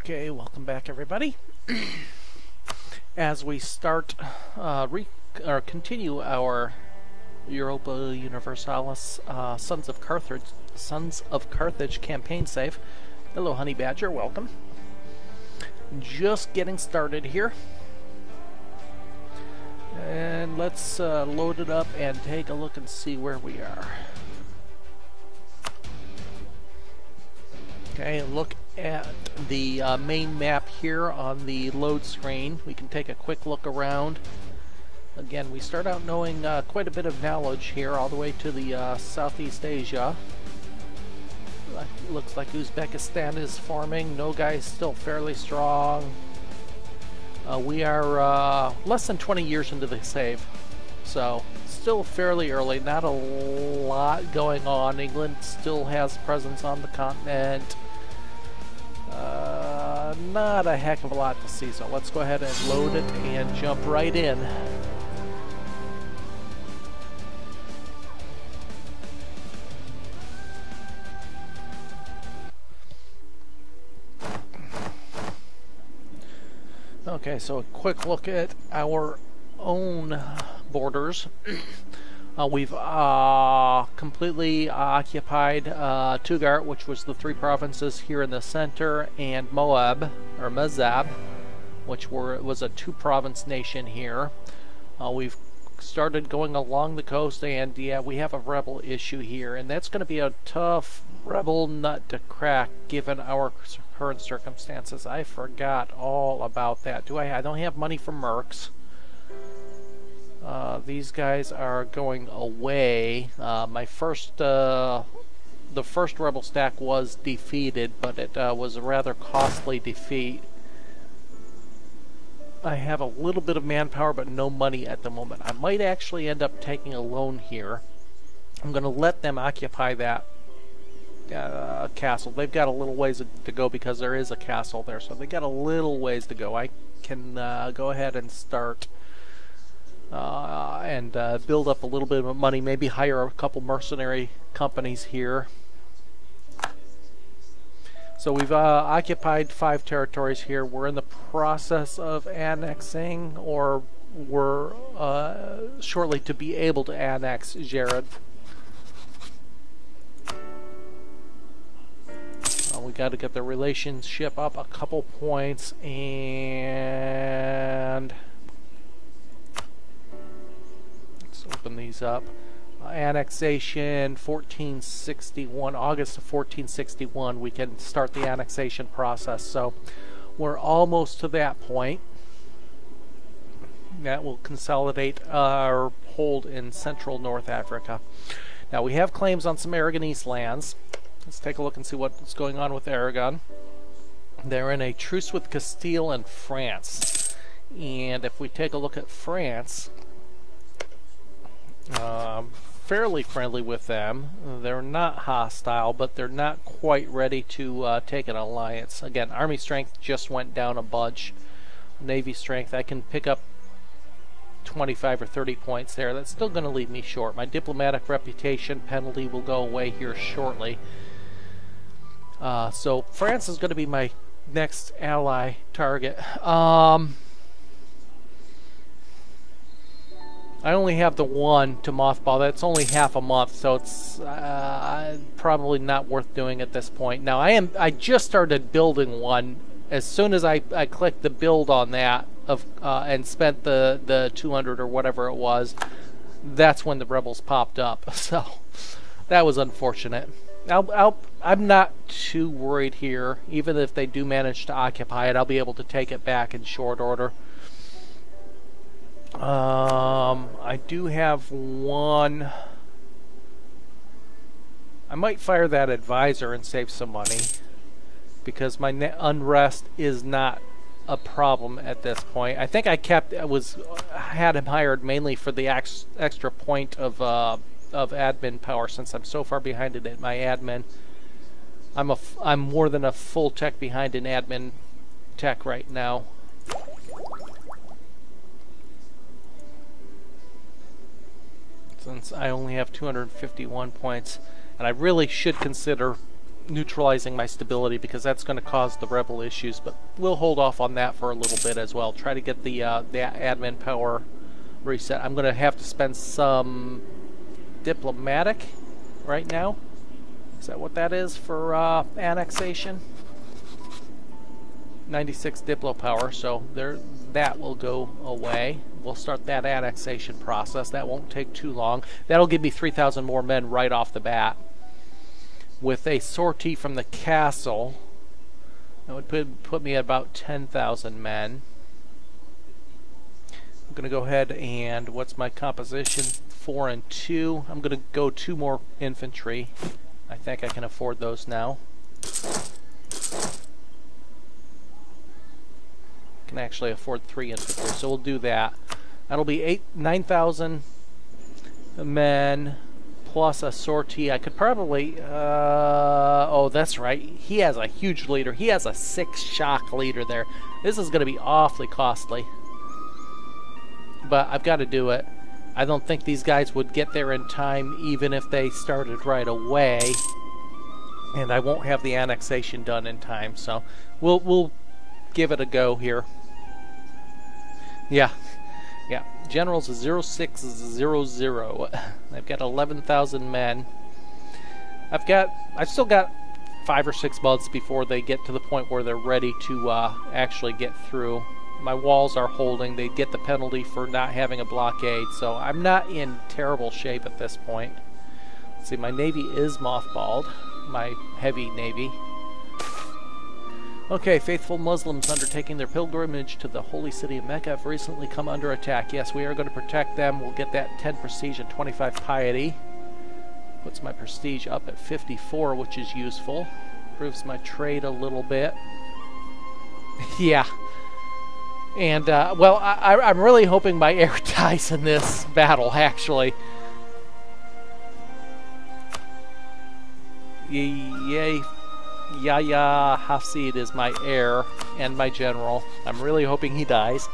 Okay, welcome back everybody. As we start continue our Europa Universalis Sons of Carthage campaign save. Hello Honey Badger, welcome. Just getting started here. And let's load it up and take a look and see where we are. Okay, look at the main map here on the load screen. We can take a quick look around. Again, we start out knowing quite a bit of knowledge here, all the way to the Southeast Asia. Looks like Uzbekistan is forming. Nogai is still fairly strong. We are less than 20 years into the save, so still fairly early. Not a lot going on. England still has presence on the continent. Not a heck of a lot to see, so let's go ahead and load it and jump right in. Okay, so a quick look at our own borders. We've completely occupied Tugart, which was the three provinces here in the center, and Moab, or Mazab, which was a two-province nation here. We've started going along the coast, and yeah, we have a rebel issue here, and that's going to be a tough rebel nut to crack given our current circumstances. I forgot all about that. I don't have money for mercs. These guys are going away. The first rebel stack was defeated, but it was a rather costly defeat. I have a little bit of manpower, but no money at the moment. I might actually end up taking a loan here. I'm going to let them occupy that castle. They've got a little ways to go because there is a castle there, so they got a little ways to go. I can go ahead and start and build up a little bit of money, maybe hire a couple mercenary companies here. So we've occupied 5 territories here. We're in the process of annexing, or we're shortly to be able to annex Jared. We got to get the relationship up a couple points, and let's open these up. Annexation 1461, August of 1461, we can start the annexation process. So we're almost to that point. That will consolidate our hold in central North Africa. Now we have claims on some Aragonese lands. Let's take a look and see what's going on with Aragon. They're in a truce with Castile and France. And if we take a look at France, fairly friendly with them. They're not hostile, but they're not quite ready to take an alliance. Again, army strength just went down a bunch. Navy strength, I can pick up 25 or 30 points there. That's still going to leave me short. My diplomatic reputation penalty will go away here shortly. So France is going to be my next ally target. I only have the one to mothball. That's only half a month, so it's probably not worth doing at this point. Now I just started building one. As soon as I clicked the build on that and spent the 200 or whatever it was, that's when the rebels popped up. So that was unfortunate. I'm not too worried here. Even if they do manage to occupy it, I'll be able to take it back in short order. I do have one. I might fire that advisor and save some money, because my unrest is not a problem at this point. I think I had him hired mainly for the extra point of admin power, since I'm so far behind in my admin. I'm more than a full tech behind in admin tech right now. Since I only have 251 points, and I really should consider neutralizing my stability, because that's going to cause the rebel issues, but we'll hold off on that for a little bit as well. Try to get the admin power reset. I'm going to have to spend some diplomatic right now. Is that what that is for annexation? 96 diplo power, so there, that will go away. We'll start that annexation process. That won't take too long. That'll give me 3,000 more men right off the bat. With a sortie from the castle, that would put me at about 10,000 men. I'm going to go ahead and, what's my composition? 4 and 2. I'm going to go 2 more infantry. I think I can afford those now. Can actually afford 3 infantry, so we'll do that. That'll be 9,000 men plus a sortie. I could probably oh, that's right, he has a huge leader. He has a 6 shock leader there. This is going to be awfully costly, but I've got to do it. I don't think these guys would get there in time even if they started right away, and I won't have the annexation done in time, so we'll give it a go here. Yeah, generals is 0600. I've got 11,000 men. I've still got 5 or 6 months before they get to the point where they're ready to actually get through. My walls are holding. They get the penalty for not having a blockade, so I'm not in terrible shape at this point. Let's see, my navy is mothballed, my heavy navy. Okay, faithful Muslims undertaking their pilgrimage to the holy city of Mecca have recently come under attack. Yes, we are going to protect them. We'll get that 10 prestige and 25 piety. Puts my prestige up at 54, which is useful. Improves my trade a little bit. Yeah. And, well, I'm really hoping my air dies in this battle, actually. Yay. Yahya Hafsid is my heir and my general. I'm really hoping he dies.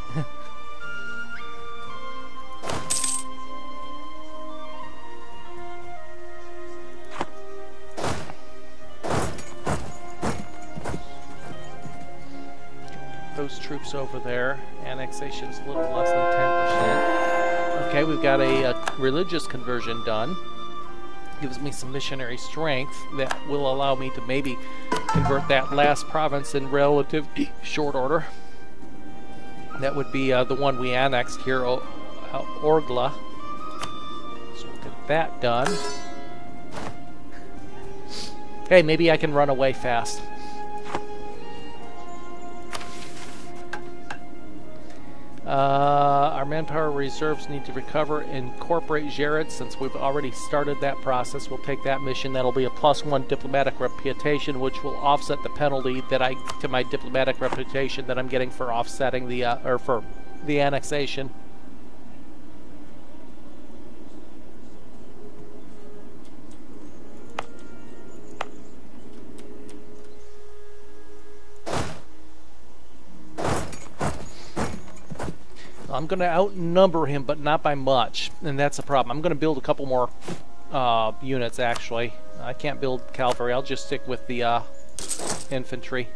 Those troops over there. Annexation's a little less than 10%. Okay, we've got a religious conversion done. Gives me some missionary strength that will allow me to maybe convert that last province in relative short order. That would be the one we annexed here, Orgla. So we'll get that done. Okay, maybe I can run away fast. Our manpower reserves need to recover. Incorporate Jared, since we've already started that process. We'll take that mission. That'll be a +1 diplomatic reputation, which will offset the penalty that to my diplomatic reputation that I'm getting for offsetting the or for the annexation. I'm going to outnumber him, but not by much, and that's a problem. I'm going to build a couple more units, actually. I can't build cavalry. I'll just stick with the infantry.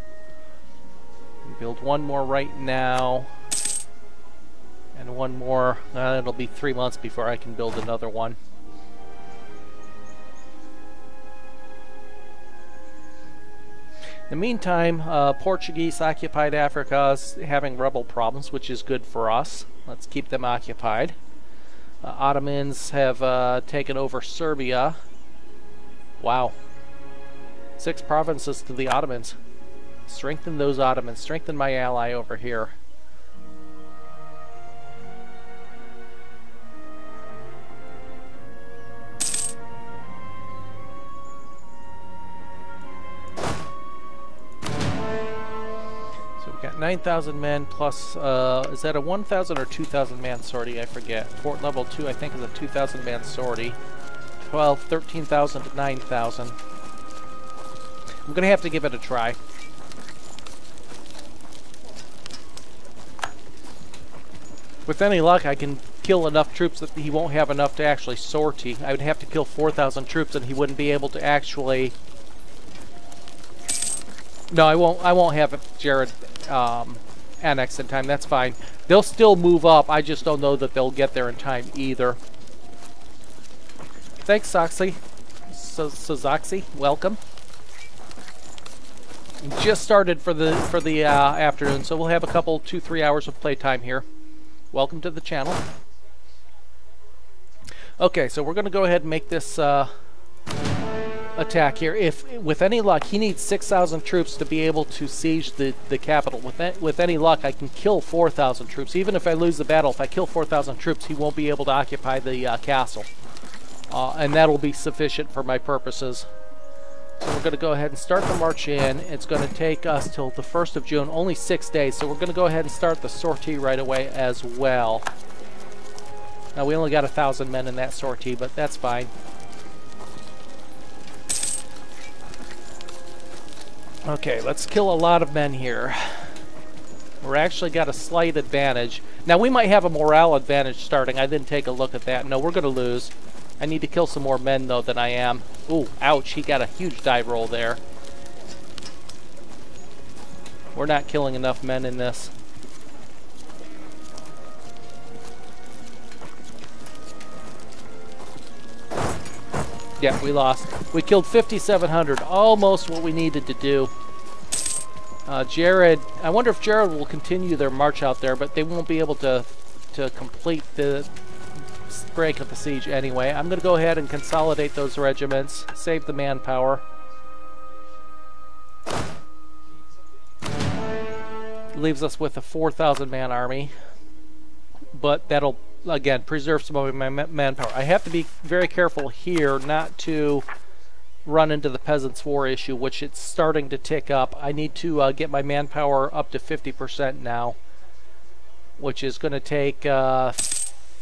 Build one more right now, and one more. It'll be 3 months before I can build another one. In the meantime, Portuguese occupied Africa is having rebel problems, which is good for us. Let's keep them occupied. Ottomans have taken over Serbia. Wow. 6 provinces to the Ottomans. Strengthen those Ottomans. Strengthen my ally over here. Got 9,000 men plus, is that a 1,000 or 2,000 man sortie? I forget. Fort level 2, I think, is a 2,000 man sortie. 13,000 to 9,000. I'm going to have to give it a try. With any luck, I can kill enough troops that he won't have enough to actually sortie. I would have to kill 4,000 troops and he wouldn't be able to actually No, I won't. I won't have Jared annex in time. That's fine. They'll still move up. I just don't know that they'll get there in time either. Thanks, Soxy. Sozoxy, welcome. Just started for the afternoon, so we'll have a couple 2-3 hours of playtime here. Welcome to the channel. Okay, so we're going to go ahead and make this attack here. If with any luck, he needs 6,000 troops to be able to siege the capital. With any luck, I can kill 4,000 troops. Even if I lose the battle, if I kill 4,000 troops, he won't be able to occupy the castle. And that'll be sufficient for my purposes. So we're going to go ahead and start the march in. It's going to take us till the 1st of June, only 6 days. So we're going to go ahead and start the sortie right away as well. Now we only got 1,000 men in that sortie, but that's fine. Okay, let's kill a lot of men here. We're actually got a slight advantage. Now we might have a morale advantage starting. I didn't take a look at that. No, we're going to lose. I need to kill some more men, though, than I am. Ooh, ouch, he got a huge die roll there. We're not killing enough men in this. Yeah, we lost. We killed 5,700, almost what we needed to do. Jared, I wonder if Jared will continue their march out there, but they won't be able to complete the break of the siege anyway. I'm going to go ahead and consolidate those regiments, save the manpower. Leaves us with a 4,000 man army, but that'll again preserve some of my manpower. I have to be very careful here not to run into the Peasants' War issue, which it's starting to tick up. I need to get my manpower up to 50% now, which is going to take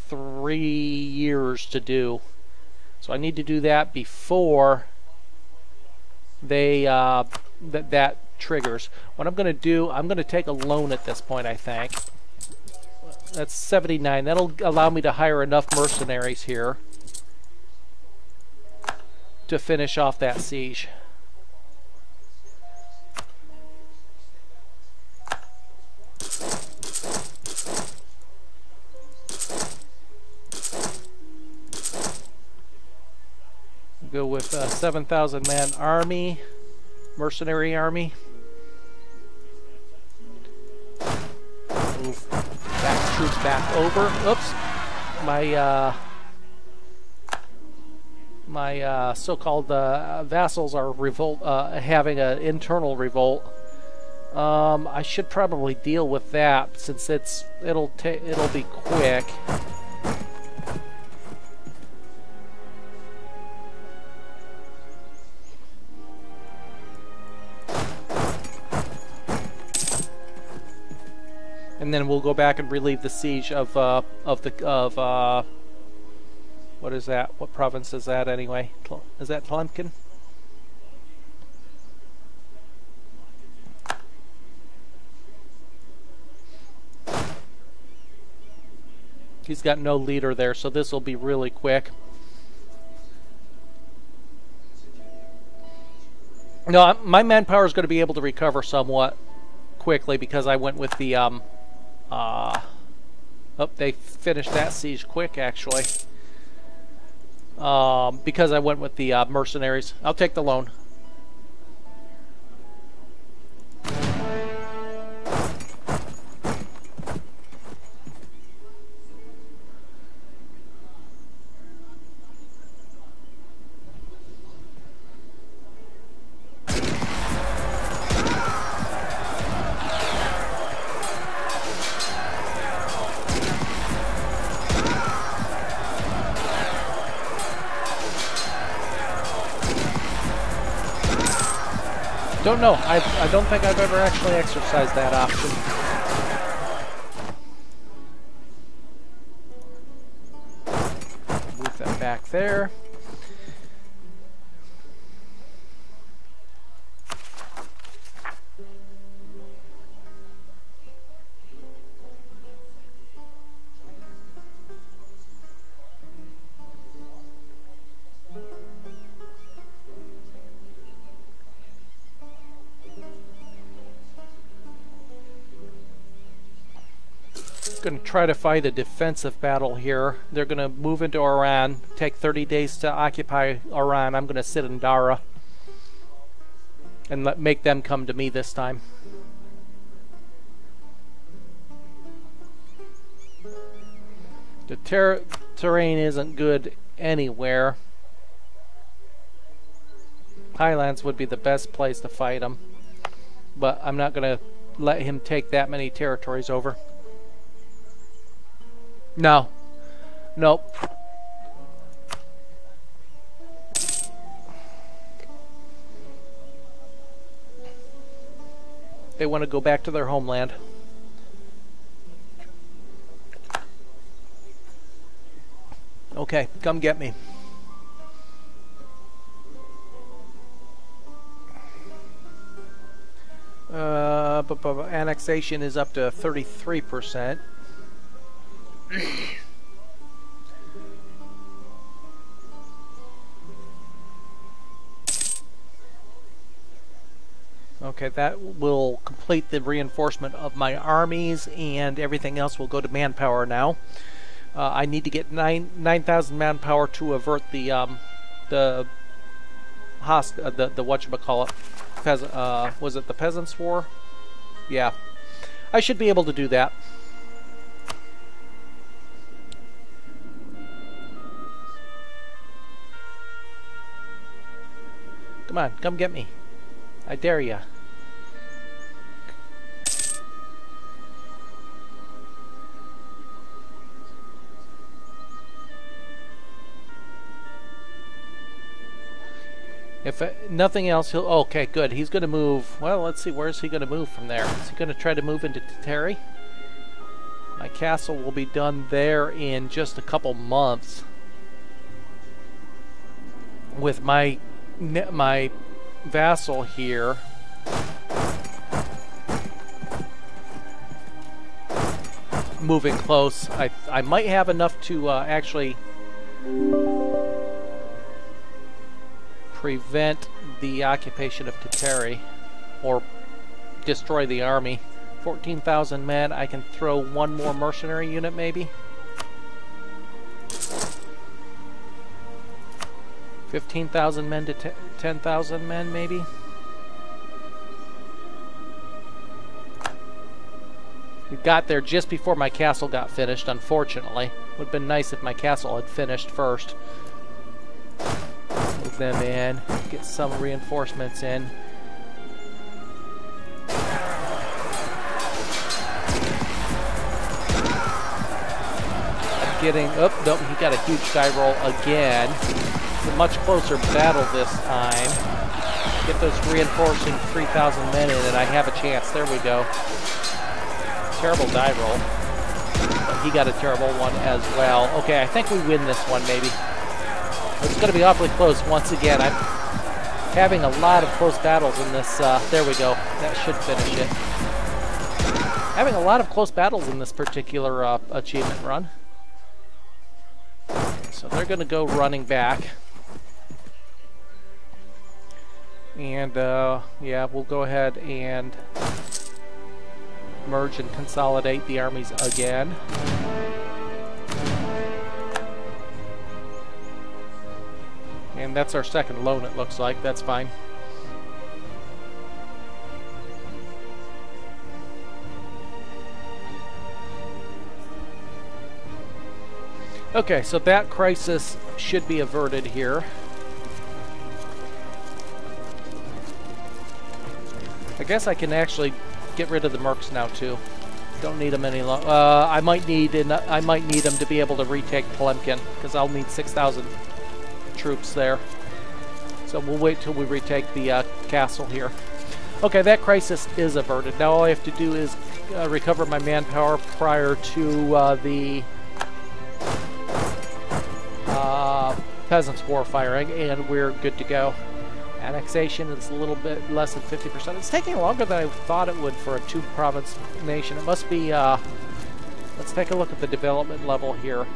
3 years to do. So I need to do that before they that triggers. What I'm going to do, I'm going to take a loan at this point, I think. That's 79. That'll allow me to hire enough mercenaries here to finish off that siege. Go with a 7,000 man army, mercenary army. Move back troops back over. Oops, my so-called vassals are having an internal revolt. I should probably deal with that since it'll be quick. And then we'll go back and relieve the siege of what is that? What province is that anyway? Is that Tlemcen? He's got no leader there, so this will be really quick. No, my manpower is going to be able to recover somewhat quickly because I went with the oh, they finished that siege quick, actually. Because I went with the mercenaries. I'll take the loan. Don't know. I don't think I've ever actually exercised that option. Move that back there. Going to try to fight a defensive battle here. They're going to move into Iran, take 30 days to occupy Iran. I'm going to sit in Dara and make them come to me this time. The terrain isn't good anywhere. Highlands would be the best place to fight him, but I'm not going to let him take that many territories over. No. Nope. They want to go back to their homeland. Okay, come get me. Annexation is up to 33%. Okay, that will complete the reinforcement of my armies, and everything else will go to manpower now. I need to get 9,000 manpower to avert the whatchamacallit, was it the Peasants' War? Yeah, I should be able to do that. Come on, come get me. I dare ya. If nothing else, he'll... Okay, good. He's going to move... Well, let's see. Where's he going to move from there? Is he going to try to move into Tatari? My castle will be done there in just a couple months. With my vassal here. Moving close. I might have enough to actually... prevent the occupation of Tatari, or destroy the army. 14,000 men. I can throw one more mercenary unit maybe. 15,000 men to 10,000 men maybe. We got there just before my castle got finished, unfortunately. Would have been nice if my castle had finished first. Move them in, get some reinforcements in. I'm getting, oh, nope, he got a huge die roll again. It's a much closer battle this time. Get those reinforcing 3,000 men in and I have a chance. There we go. Terrible die roll. But he got a terrible one as well. Okay, I think we win this one maybe. It's going to be awfully close once again. I'm having a lot of close battles in this. There we go. That should finish it. Having a lot of close battles in this particular achievement run. So they're going to go running back. And yeah, we'll go ahead and merge and consolidate the armies again. And that's our second loan, it looks like. That's fine. Okay, so that crisis should be averted here. I guess I can actually get rid of the mercs now too. Don't need them any longer. I might need them to be able to retake Polemkin, because I'll need 6,000 troops there. So we'll wait till we retake the castle here. Okay, that crisis is averted. Now all I have to do is recover my manpower prior to the Peasants' War firing, and we're good to go. Annexation is a little bit less than 50%. It's taking longer than I thought it would for a two-province nation. It must be, let's take a look at the development level here.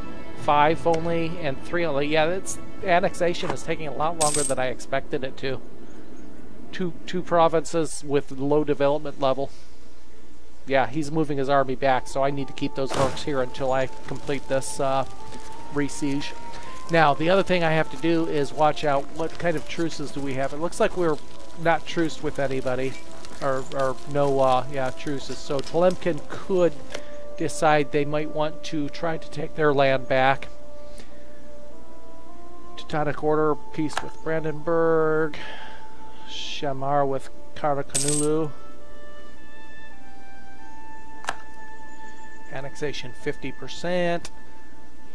5 only and 3 only. Yeah, it's annexation is taking a lot longer than I expected it to. Two provinces with low development level. yeah, he's moving his army back, so I need to keep those mercs here until I complete this re-siege. Now, the other thing I have to do is watch out what kind of truces do we have. It looks like we're not truced with anybody, or no, yeah, truces. So Tlemcen could decide they might want to try to take their land back. Teutonic Order, peace with Brandenburg. Shamar with Karakanulu. Annexation 50%.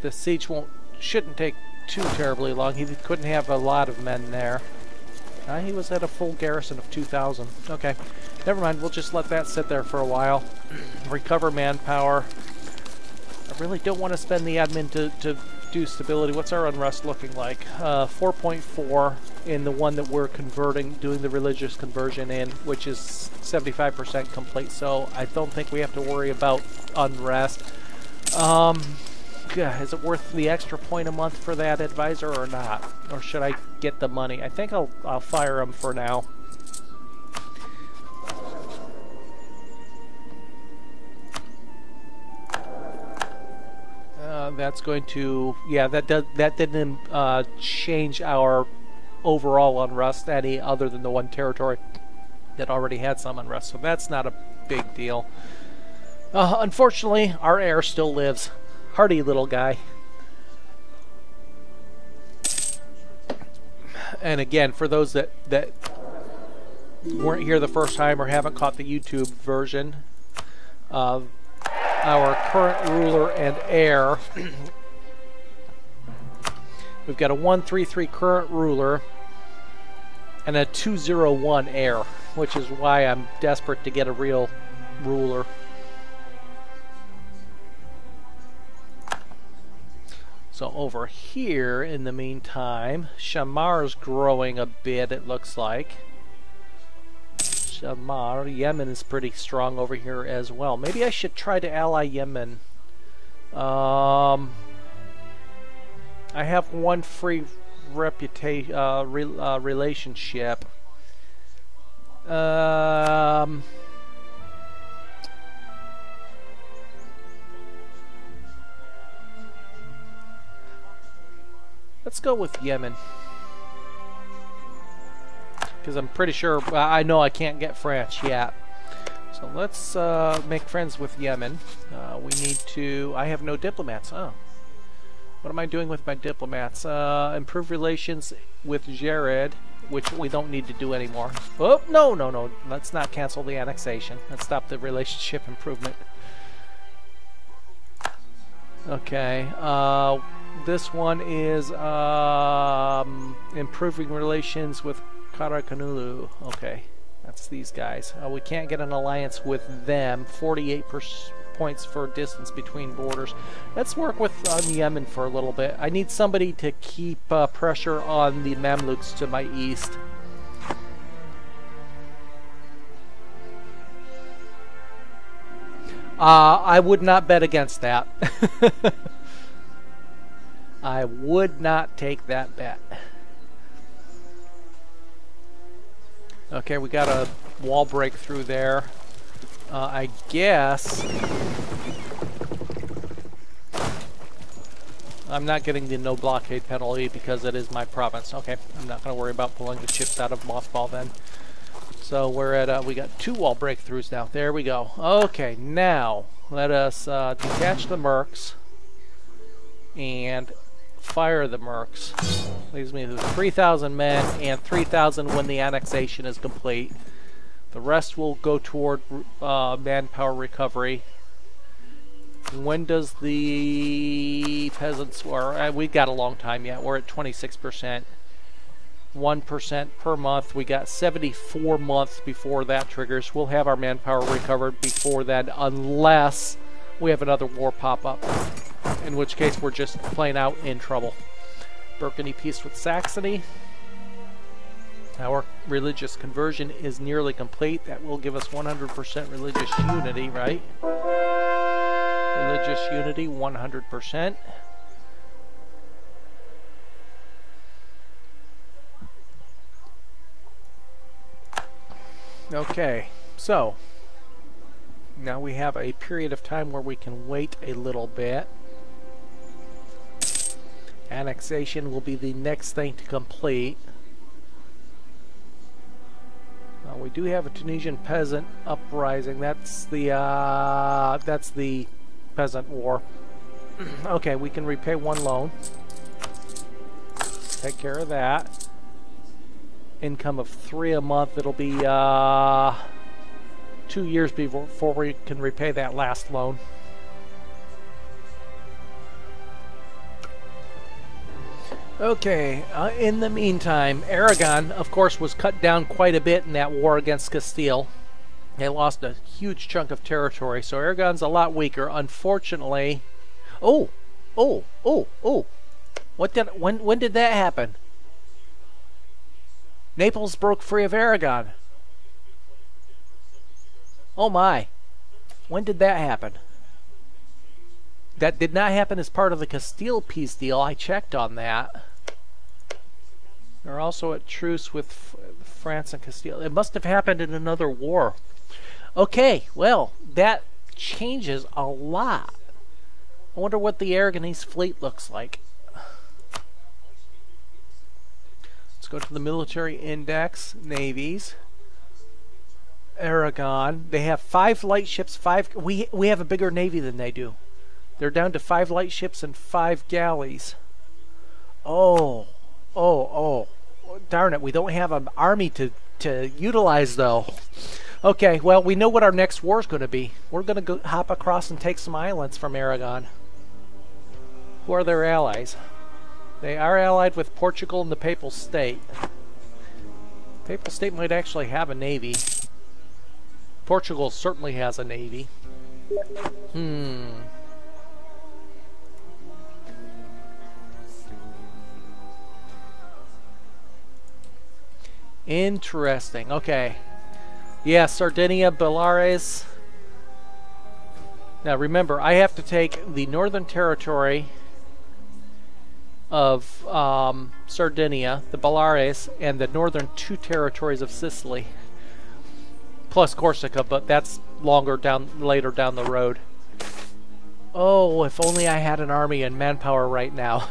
The siege shouldn't take too terribly long. He couldn't have a lot of men there. He was at a full garrison of 2,000. Okay, never mind. We'll just let that sit there for a while. Recover manpower. I really don't want to spend the admin to do stability. What's our unrest looking like? 4.4 in the one that we're converting, doing the religious conversion in, which is 75% complete. So I don't think we have to worry about unrest. Is it worth the extra point a month for that advisor or not? Or should I get the money? I think I'll fire him for now. That's going to, yeah, that didn't change our overall unrest any other than the one territory that already had some unrest. So that's not a big deal. Unfortunately, our heir still lives. Hardy little guy. And again, for those that weren't here the first time or haven't caught the YouTube version, our current ruler and heir, we've got a 133 current ruler and a 201 heir, which is why I'm desperate to get a real ruler. So over here, in the meantime, Shamar's growing a bit, it looks like. Shamar, Yemen is pretty strong over here as well. Maybe I should try to ally Yemen. I have one free relationship. Let's go with Yemen. Because I'm pretty sure, I know I can't get France yet. So let's make friends with Yemen. We need to, I have no diplomats. Oh. What am I doing with my diplomats? Improve relations with Jared, which we don't need to do anymore. Oh, no. Let's not cancel the annexation. Let's stop the relationship improvement. Okay. This one is improving relations with Karakanulu. Okay, that's these guys. We can't get an alliance with them. 48 points for distance between borders. Let's work with Yemen for a little bit. I need somebody to keep pressure on the Mamluks to my east. I would not bet against that. I would not take that bet. Okay, we got a wall breakthrough there. I guess I'm not getting the no blockade penalty because it is my province. Okay, I'm not going to worry about pulling the ships out of mothball then. So we're at, we got 2 wall breakthroughs now. There we go. Okay, now let us detach the mercs and fire the mercs. Leaves me with 3,000 men and 3,000 when the annexation is complete. The rest will go toward manpower recovery. When does the peasants, or we got a long time yet, we're at 26%. 1% per month. We got 74 months before that triggers. We'll have our manpower recovered before then, unless we have another war pop up, in which case we're just plain out in trouble. Burgundy peace with Saxony. Our religious conversion is nearly complete. That will give us 100% religious unity, right? Religious unity, 100%. Okay, so Now we have a period of time where we can wait a little bit. Annexation will be the next thing to complete. We do have a Tunisian peasant uprising. That's the peasant war. Okay, we can repay one loan. Take care of that. Income of 3 a month. It'll be 2 years before we can repay that last loan. Okay, in the meantime, Aragon, of course, was cut down quite a bit in that war against Castile. They lost a huge chunk of territory, so Aragon's a lot weaker. Unfortunately, when did that happen? Naples broke free of Aragon. Oh my, when did that happen? That did not happen as part of the Castile peace deal. I checked on that. They're also at truce with France and Castile. It must have happened in another war. Okay, well, that changes a lot. I wonder what the Aragonese fleet looks like. Let's go to the military index, navies. Aragon. They have 5 light ships, 5... We have a bigger navy than they do. They're down to 5 light ships and 5 galleys. Oh. Darn it, we don't have an army to utilize, though. Okay, well, we know what our next war is going to be. We're going to go hop across and take some islands from Aragon. Who are their allies? They are allied with Portugal and the Papal State. Papal State might actually have a navy. Portugal certainly has a navy. Interesting. Okay. Yeah, Sardinia, Baleares. Now remember, I have to take the northern territory of Sardinia, the Baleares, and the northern 2 territories of Sicily. Plus Corsica, but that's later down the road. Oh, if only I had an army and manpower right now.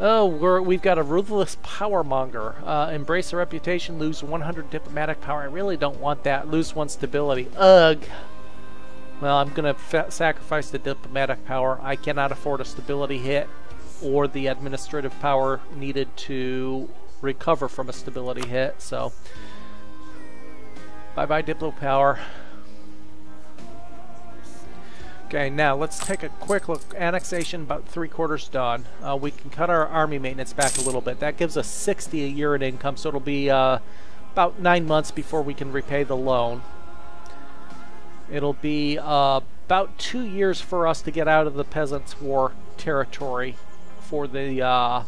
Oh, we've got a ruthless power monger. Embrace a reputation, lose 100 diplomatic power. I really don't want that. Lose 1 stability. Ugh. Well, I'm going to sacrifice the diplomatic power. I cannot afford a stability hit or the administrative power needed to recover from a stability hit. So, bye-bye Diplo power. Okay, now let's take a quick look. Annexation about 3/4 done. We can cut our army maintenance back a little bit. That gives us 60 a year in income, so it'll be about 9 months before we can repay the loan. It'll be about 2 years for us to get out of the Peasants' War territory for the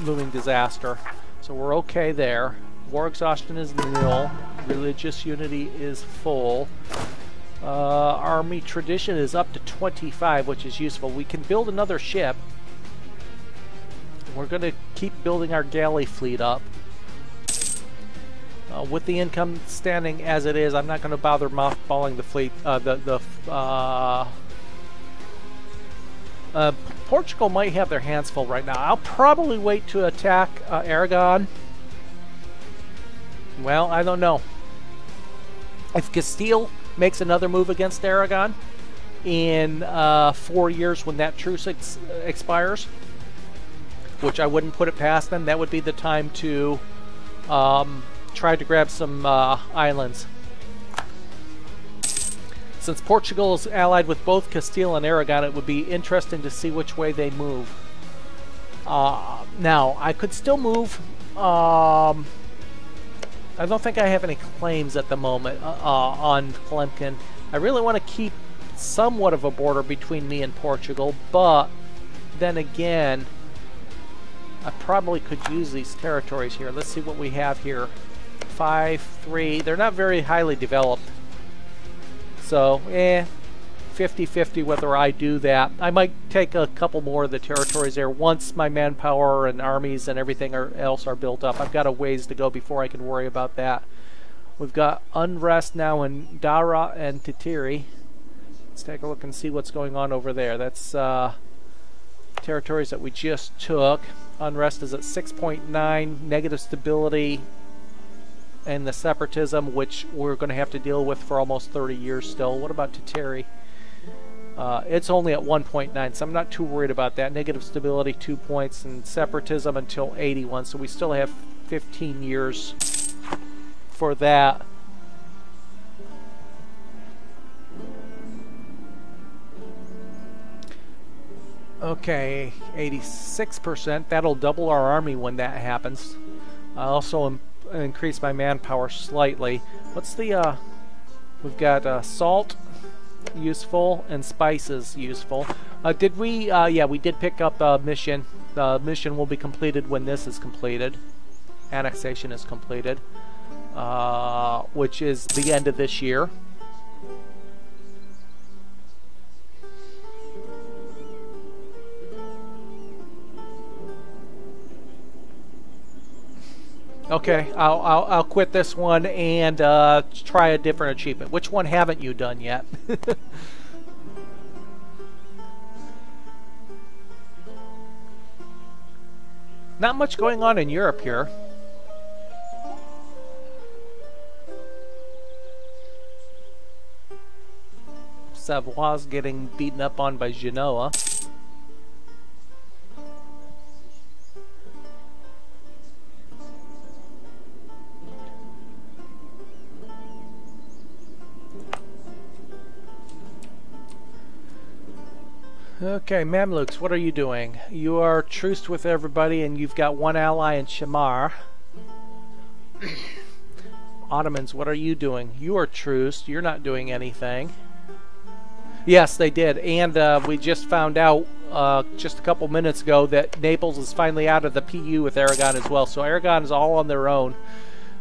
looming disaster. So we're okay there. War exhaustion is nil. Religious unity is full. Army tradition is up to 25, which is useful. We can build another ship. We're going to keep building our galley fleet up. With the income standing as it is, I'm not going to bother mothballing the fleet. Portugal might have their hands full right now. I'll probably wait to attack Aragon. Well, I don't know. If Castile makes another move against Aragon in 4 years when that truce expires, which I wouldn't put it past them, that would be the time to try to grab some islands. Since Portugal is allied with both Castile and Aragon, it would be interesting to see which way they move. Now, I could still move... I don't think I have any claims at the moment on Tlemcen. I really want to keep somewhat of a border between me and Portugal, but then again, I probably could use these territories here. Let's see what we have here. 5, 3. They're not very highly developed. So, 50-50 whether I do that. I might take a couple more of the territories there once my manpower and armies and everything else are built up. I've got a ways to go before I can worry about that. We've got unrest now in Dara and Titiri. Let's take a look and see what's going on over there. That's territories that we just took. Unrest is at 6.9, negative stability, and the separatism, which we're going to have to deal with for almost 30 years still. What about Titiri? It's only at 1.9, so I'm not too worried about that. Negative stability, 2 points, and separatism until 81, so we still have 15 years for that. Okay, 86%. That'll double our army when that happens. I also increase my manpower slightly. What's the, we've got salt, useful, and spices, useful. Did we, yeah, we did pick up a mission. The mission will be completed when this is completed. Annexation is completed. Which is the end of this year. Okay, I'll quit this one and try a different achievement. Which one haven't you done yet? Not much going on in Europe here. Savoy's getting beaten up on by Genoa. Okay, Mamluks, what are you doing? You are truced with everybody and you've got one ally in Shamar. Ottomans, what are you doing? You are truced. You're not doing anything. Yes, they did. And we just found out just a couple minutes ago that Naples is finally out of the PU with Aragon as well. So Aragon is all on their own.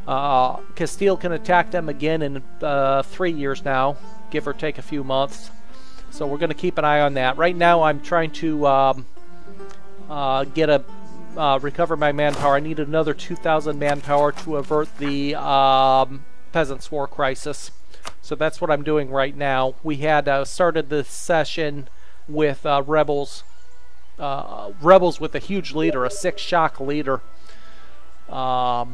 Castile can attack them again in 3 years now, give or take a few months. So we're going to keep an eye on that. Right now I'm trying to recover my manpower. I need another 2,000 manpower to avert the Peasants' War crisis. So that's what I'm doing right now. We had started the session with rebels with a huge leader, a 6-shock leader. So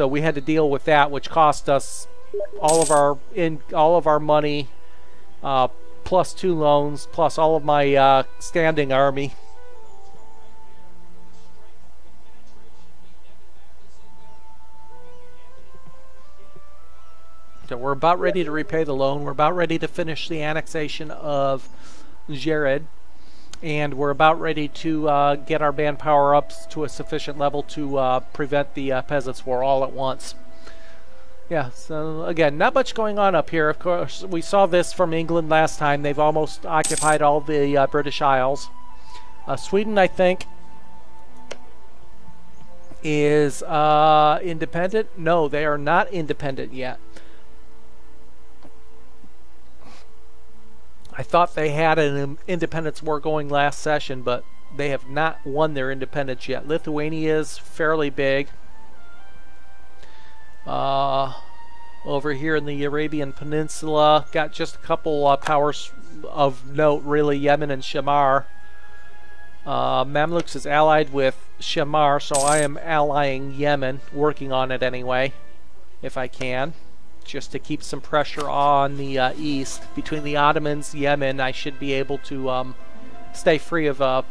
we had to deal with that, which cost us all of our money, plus 2 loans, plus all of my standing army. So we're about ready to repay the loan. We're about ready to finish the annexation of Jared. And we're about ready to get our manpower up to a sufficient level to prevent the Peasants' War all at once. Yeah, so again, not much going on up here. Of course, we saw this from England last time. They've almost occupied all the British Isles. Sweden, I think, is independent. No, they are not independent yet. I thought they had an independence war going last session, but they have not won their independence yet. Lithuania is fairly big. Over here in the Arabian Peninsula, got just a couple powers of note, really, Yemen and Shamar. Mamluks is allied with Shamar, so I am allying Yemen, working on it anyway, if I can, just to keep some pressure on the east. Between the Ottomans, Yemen, I should be able to stay free of the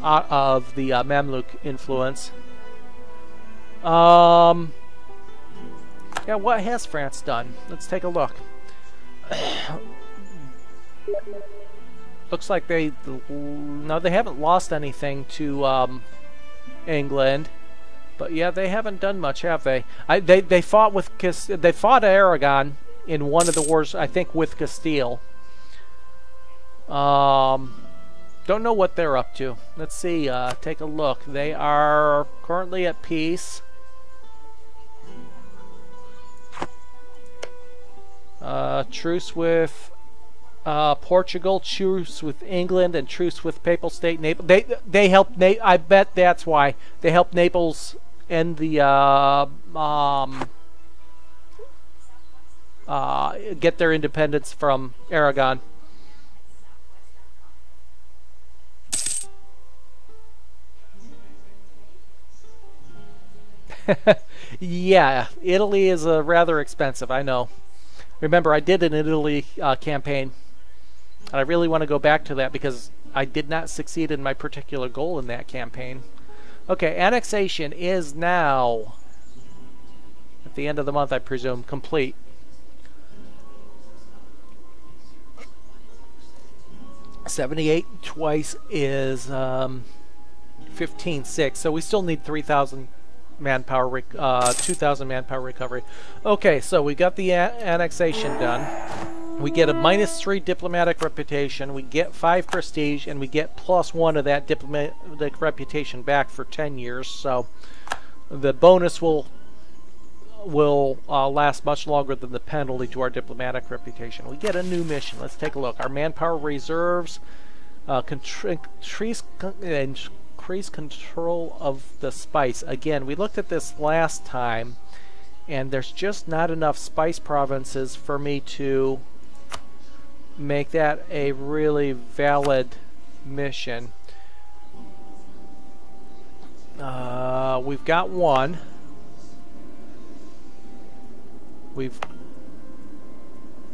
Mamluk influence. Yeah, what has France done? Let's take a look. Looks like they haven't lost anything to England, but yeah, they haven't done much, have they? They fought Aragon in one of the wars, I think, with Castile. Don't know what they're up to. Let's see. Take a look. They are currently at peace. Truce with Portugal, truce with England, and truce with Papal State Naples. They helped. I bet that's why they helped Naples end the get their independence from Aragon. Yeah, Italy is rather expensive. I know. Remember, I did an Italy campaign. And I really want to go back to that because I did not succeed in my particular goal in that campaign. Okay, annexation is now, at the end of the month, I presume, complete. $78 twice is 15.6, so we still need 3,000 manpower, 2,000 manpower recovery. Okay, so we got the annexation done. We get a -3 diplomatic reputation, we get 5 prestige, and we get +1 of that diplomatic reputation back for 10 years. So the bonus will last much longer than the penalty to our diplomatic reputation. We get a new mission. Let's take a look. Our manpower reserves, increase control of the spice. Again, we looked at this last time, and there's just not enough spice provinces for me to make that a really valid mission. We've got one. We've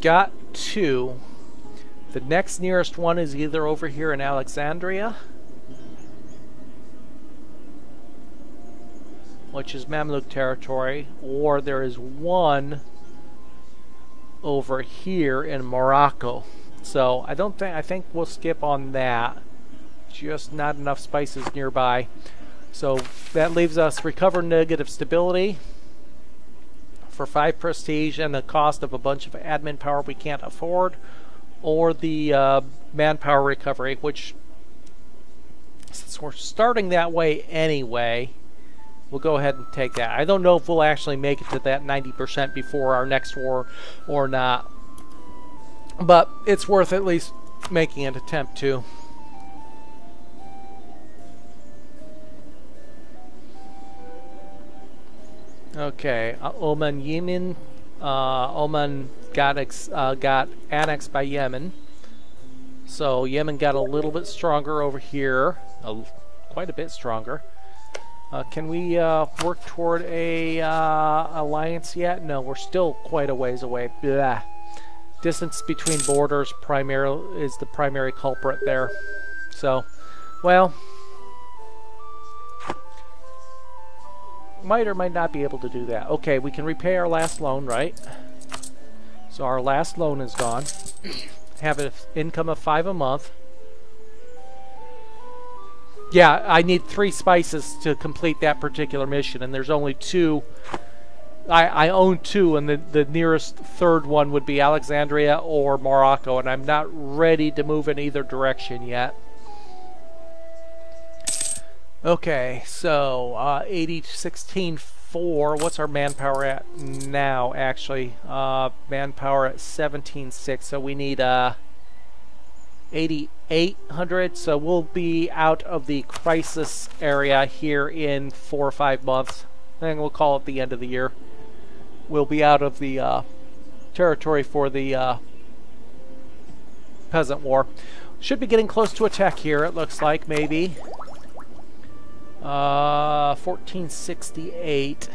got 2. The next nearest one is either over here in Alexandria, which is Mamluk territory, or there is one over here in Morocco. So I think we'll skip on that. Just not enough spices nearby. So that leaves us recover negative stability for 5 prestige and the cost of a bunch of admin power we can't afford, or the manpower recovery, which, since we're starting that way anyway, we'll go ahead and take that. I don't know if we'll actually make it to that 90% before our next war or not, but it's worth at least making an attempt to. Okay, Oman, Yemen. Oman got annexed by Yemen, so Yemen got a little bit stronger over here, quite a bit stronger. Can we work toward a alliance yet? No, we're still quite a ways away. Blah. Distance between borders is the primary culprit there. So, well, might or might not be able to do that. Okay, we can repay our last loan, right? So our last loan is gone. Have an income of 5 a month. Yeah, I need 3 spices to complete that particular mission, and there's only 2. I own 2, and the nearest third one would be Alexandria or Morocco, and I'm not ready to move in either direction yet. Okay, so 16.4. What's our manpower at now, actually? Manpower at 17.6, so we need 8,800, so we'll be out of the crisis area here in 4 or 5 months. And we'll call it the end of the year. We'll be out of the territory for the Peasant War. Should be getting close to attack here, it looks like, maybe. 1468.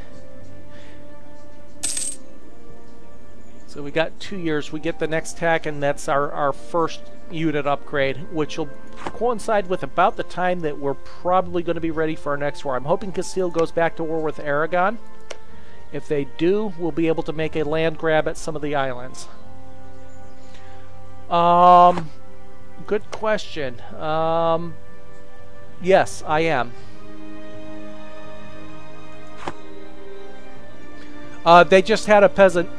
So we got 2 years. We get the next attack, and that's our first unit upgrade, which will coincide with about the time that we're probably going to be ready for our next war. I'm hoping Castile goes back to war with Aragon. If they do, we'll be able to make a land grab at some of the islands. Good question. Yes, I am. They just had a peasant.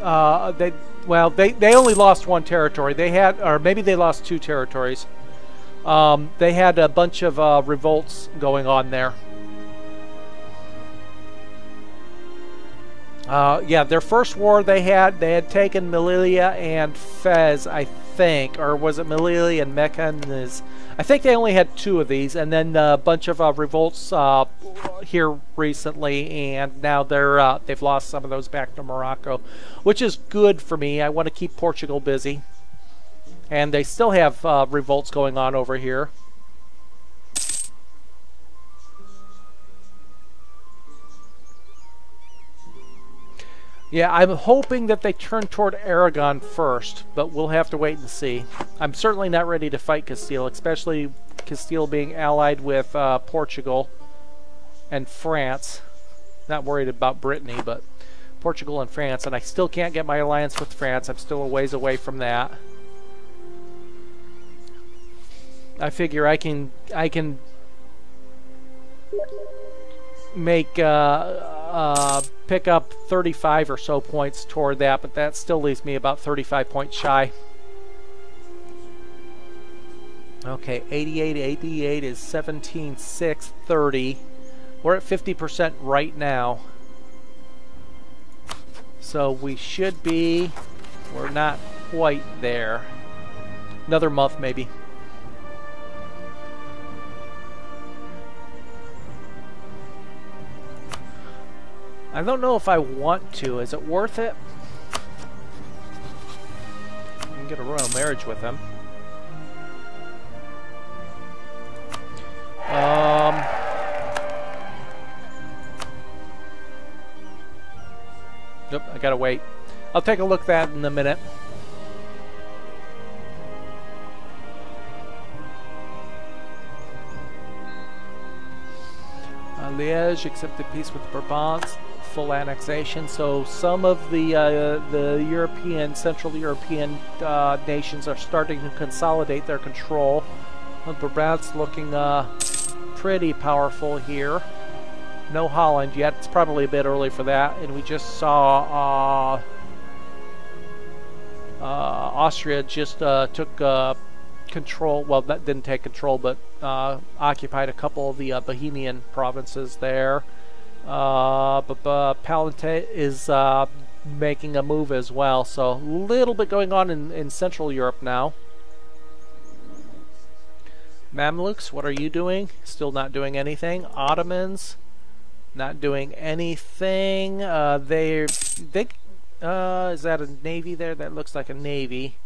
They only lost 1 territory. They had, or maybe they lost 2 territories. They had a bunch of revolts going on there. Yeah, their first war they had taken Melilla and Fez, I think, or was it Melilla and Meccan? I think they only had 2 of these, and then a bunch of revolts here recently, and now they've lost some of those back to Morocco, which is good for me. I want to keep Portugal busy, and they still have revolts going on over here. Yeah, I'm hoping that they turn toward Aragon first, but we'll have to wait and see. I'm certainly not ready to fight Castile, especially Castile being allied with Portugal and France. Not worried about Brittany, but Portugal and France, and I still can't get my alliance with France. I'm still a ways away from that. I figure I can make pick up 35 or so points toward that, but that still leaves me about 35 points shy. Okay, 88 is 17,630. We're at 50% right now, so we should be. We're not quite there. Another month maybe. I don't know if I want to. Is it worth it? I can get a royal marriage with him. Nope, I gotta wait. I'll take a look at that in a minute. Liège accepted peace with the Bourbons. Full annexation, so some of the European, Central European nations are starting to consolidate their control. Brabant's looking pretty powerful here. No Holland yet. It's probably a bit early for that. And we just saw Austria just took control. Well, that didn't take control, but occupied a couple of the Bohemian provinces there. But Palatinate is making a move as well, so a little bit going on in Central Europe now. Mamluks, what are you doing? Still not doing anything. Ottomans, not doing anything. Is that a navy there? That looks like a navy.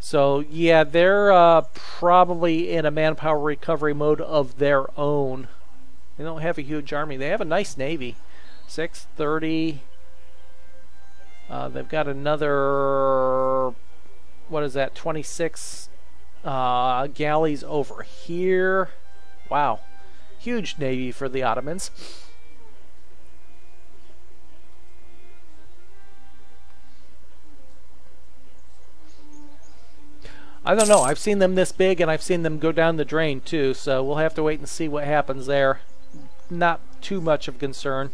So yeah, they're probably in a manpower recovery mode of their own. They don't have a huge army. They have a nice navy. 630. They've got another, what is that, 26 galleys over here. Wow. Huge navy for the Ottomans. I don't know. I've seen them this big, and I've seen them go down the drain too, so we'll have to wait and see what happens there. Not too much of concern.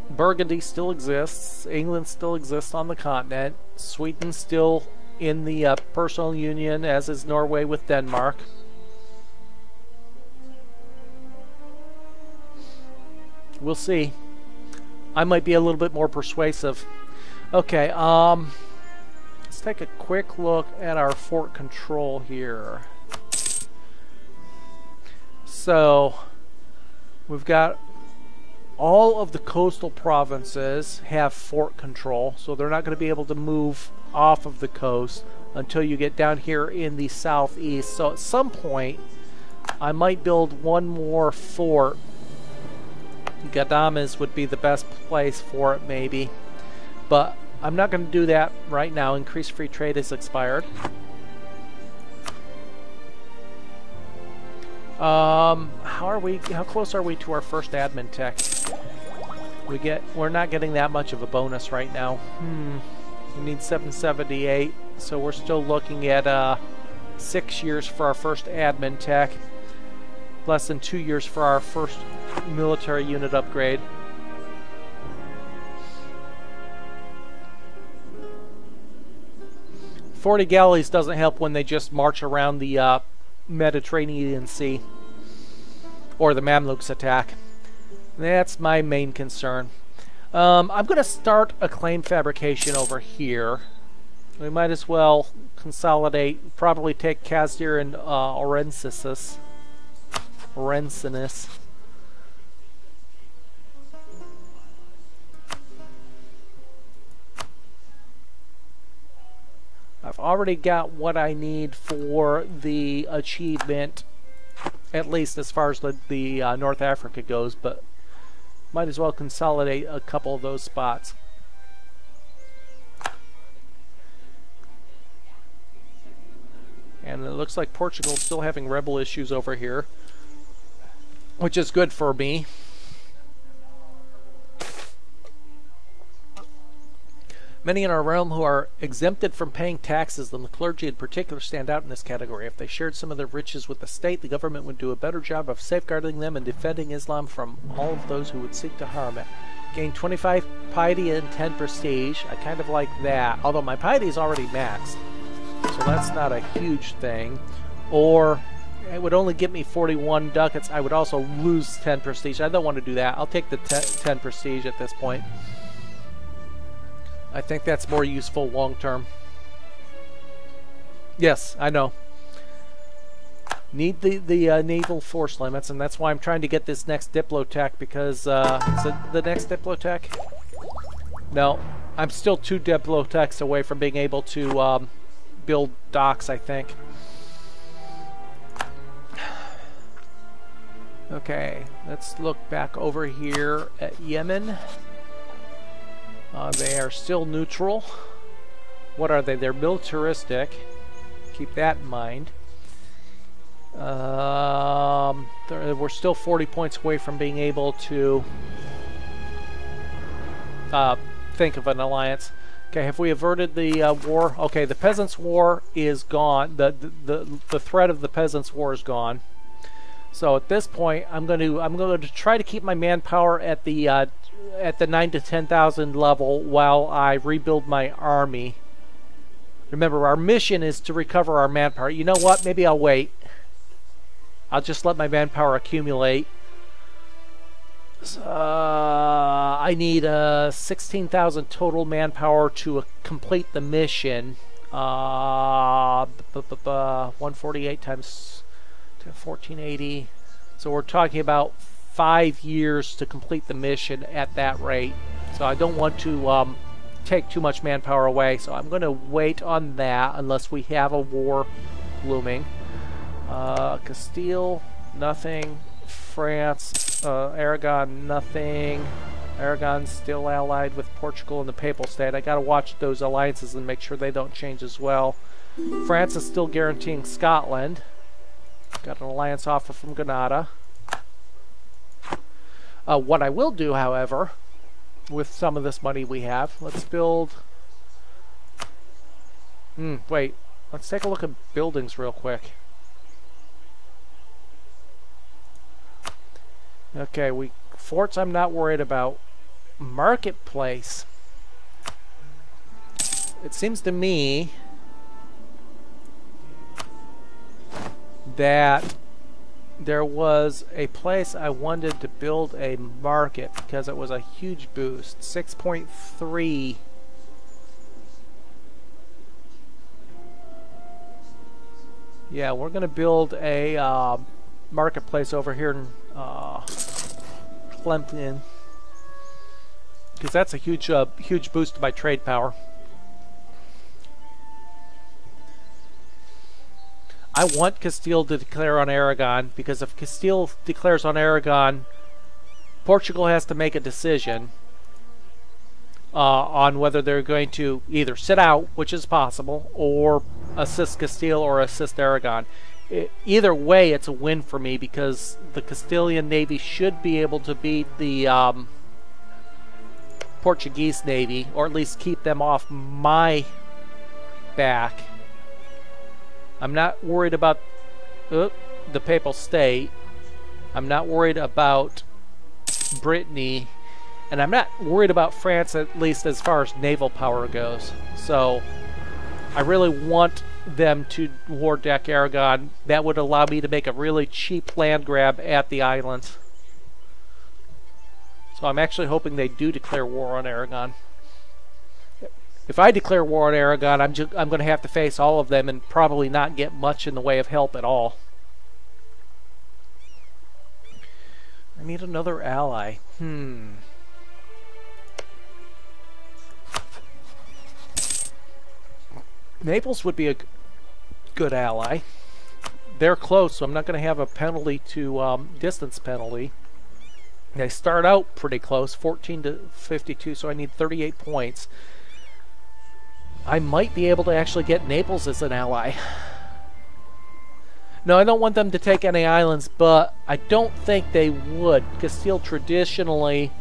Burgundy still exists. England still exists on the continent. Sweden still in the personal union, as is Norway with Denmark. We'll see. I might be a little bit more persuasive. Okay, let's take a quick look at our fort control here. So, we've got all of the coastal provinces have fort control, so they're not going to be able to move off of the coast until you get down here in the southeast. So at some point, I might build one more fort. Ghadames would be the best place for it, maybe. But I'm not going to do that right now. Increased free trade has expired. How close are we to our first admin tech? We're not getting that much of a bonus right now. We need 778, so we're still looking at 6 years for our first admin tech. Less than 2 years for our first military unit upgrade. "40 galleys doesn't help when they just march around the Mediterranean Sea, or the Mamluks attack. That's my main concern. I'm going to start a claim fabrication over here. We might as well consolidate, probably take Kazdir and Orensis. I've already got what I need for the achievement, at least as far as the North Africa goes, but might as well consolidate a couple of those spots. And it looks like Portugal's still having rebel issues over here, which is good for me. Many in our realm who are exempted from paying taxes, and the clergy in particular, stand out in this category. If they shared some of their riches with the state, the government would do a better job of safeguarding them and defending Islam from all of those who would seek to harm it. Gain 25 piety and 10 prestige. I kind of like that, although my piety is already maxed, so that's not a huge thing. Or it would only give me 41 ducats. I would also lose 10 prestige. I don't want to do that. I'll take the 10 prestige at this point. I think that's more useful long term. Yes, I know. Need the naval force limits, and that's why I'm trying to get this next Diplotech, because is it the next Diplotech? No, I'm still 2 Diplotechs away from being able to build docks, I think. Okay, let's look back over here at Yemen. They are still neutral. What are they? They're militaristic. Keep that in mind. We're still 40 points away from being able to think of an alliance. Okay, have we averted the war? Okay, the Peasants' War is gone. The threat of the Peasants' War is gone. So at this point, I'm going to try to keep my manpower at the 9 to 10,000 level while I rebuild my army. Remember, our mission is to recover our manpower. You know what? Maybe I'll wait. I'll just let my manpower accumulate. I need 16,000 total manpower to complete the mission. 148 times 1480. So we're talking about 5 years to complete the mission at that rate. So I don't want to take too much manpower away. So I'm going to wait on that unless we have a war looming. Castile, nothing. France, Aragon, nothing. Aragon's still allied with Portugal and the Papal State. I gotta watch those alliances and make sure they don't change as well. France is still guaranteeing Scotland. Got an alliance offer from Granada. What I will do, however, with some of this money we have, let's build... wait, let's take a look at buildings real quick. Okay, forts I'm not worried about. Marketplace. It seems to me that there was a place I wanted to build a market because it was a huge boost. 6.3. Yeah, we're going to build a marketplace over here in Clemson, because that's a huge boost to my trade power. I want Castile to declare on Aragon, because if Castile declares on Aragon, Portugal has to make a decision on whether they're going to either sit out, which is possible, or assist Castile or assist Aragon. Either way, it's a win for me, because the Castilian Navy should be able to beat the Portuguese Navy, or at least keep them off my back. I'm not worried about the Papal State. I'm not worried about Brittany. And I'm not worried about France, at least as far as naval power goes. So I really want them to war deck Aragon. That would allow me to make a really cheap land grab at the islands. So I'm actually hoping they do declare war on Aragon. If I declare war on Aragon, I'm going to have to face all of them and probably not get much in the way of help at all. I need another ally. Naples would be a good ally. They're close, so I'm not going to have a penalty to distance penalty. They start out pretty close, 14 to 52, so I need 38 points. I might be able to actually get Naples as an ally. No, I don't want them to take any islands, but I don't think they would. Castile traditionally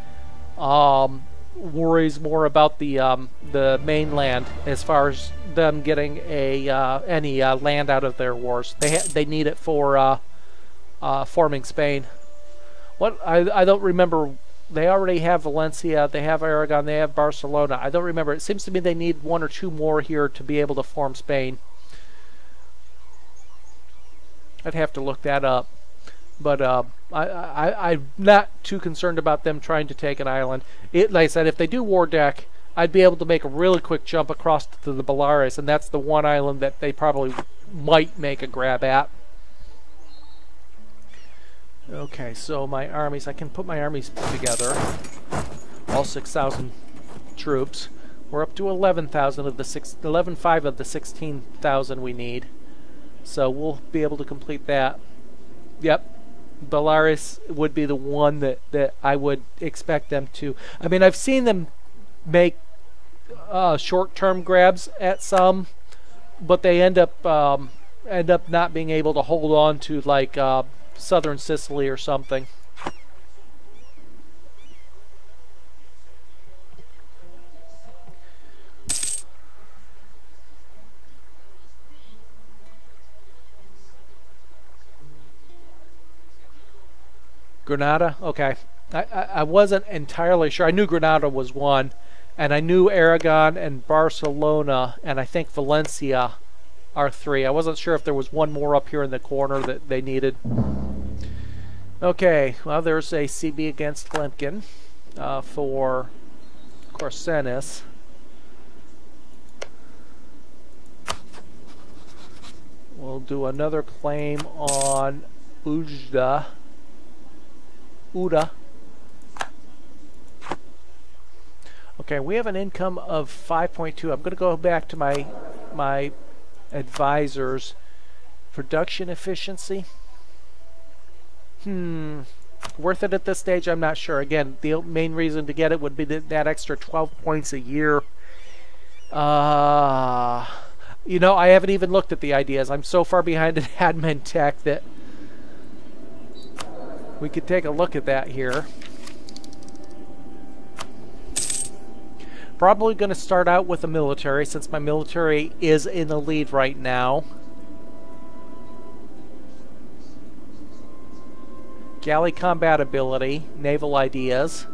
worries more about the mainland as far as them getting any land out of their wars. They need it for forming Spain. What I don't remember. They already have Valencia, they have Aragon, they have Barcelona. I don't remember. It seems to me they need one or two more here to be able to form Spain. I'd have to look that up. But I'm not too concerned about them trying to take an island. Like I said, if they do war deck, I'd be able to make a really quick jump across to the Belarus, and that's the one island that they probably might make a grab at. Okay, so my armies, I can put my armies together, all 6,000 troops. We're up to 11,000 of the 11,500 of the 16,000 we need. So we'll be able to complete that. Yep, Belarus would be the one that I would expect them to. I mean, I've seen them make short-term grabs at some, but they end up not being able to hold on to like southern Sicily or something. Granada? Okay. I wasn't entirely sure. I knew Granada was one, and I knew Aragon and Barcelona, and I think Valencia are three. I wasn't sure if there was one more up here in the corner that they needed. Okay, well, there's a CB against Lemkin for Corsenis. We'll do another claim on Uda. Okay, we have an income of 5.2. I'm going to go back to my advisors. Production efficiency. Worth it at this stage? I'm not sure. Again, the main reason to get it would be that extra 12 points a year. You know, I haven't even looked at the ideas. I'm so far behind in admin tech that we could take a look at that here. Probably going to start out with the military, since my military is in the lead right now. Galley combat ability, naval ideas.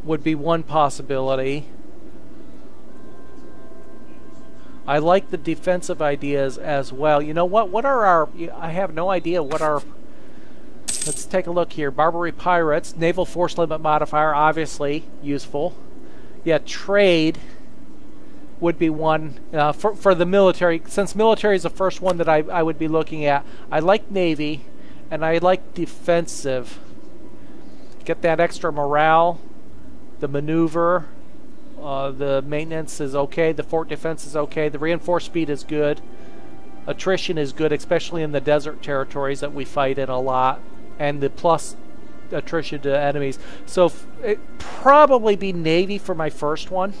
Would be one possibility. I like the defensive ideas as well. You know what? What are our... I have no idea what our... Let's take a look here. Barbary pirates. Naval force limit modifier, obviously useful. Yeah, trade would be one for the military. Since military is the first one that I would be looking at. I like Navy, and I like defensive. Get that extra morale. The maneuver. The maintenance is okay. The fort defense is okay. The reinforced speed is good. Attrition is good, especially in the desert territories that we fight in a lot. And the plus attrition to enemies. So it probably be Navy for my first one.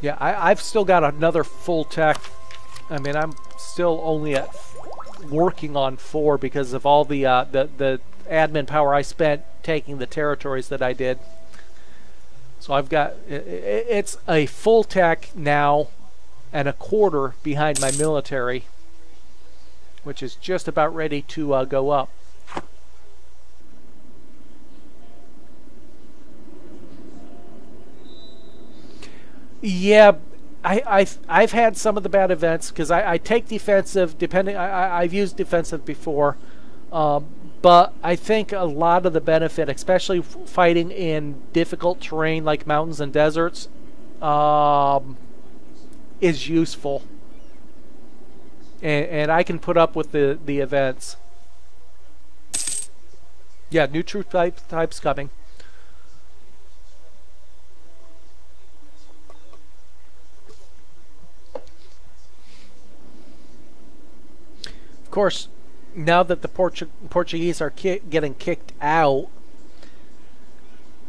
Yeah, I've still got another full tech. I mean, I'm still only at working on 4 because of all the admin power I spent taking the territories that I did. So I've got it's a full tech now and a quarter behind my military, which is just about ready to go up. Yeah, I've had some of the bad events because I take defensive. Depending, I've used defensive before, but I think a lot of the benefit, especially fighting in difficult terrain like mountains and deserts, is useful, and I can put up with the events. Yeah, new troop types coming. Of course, now that the Portuguese are getting kicked out,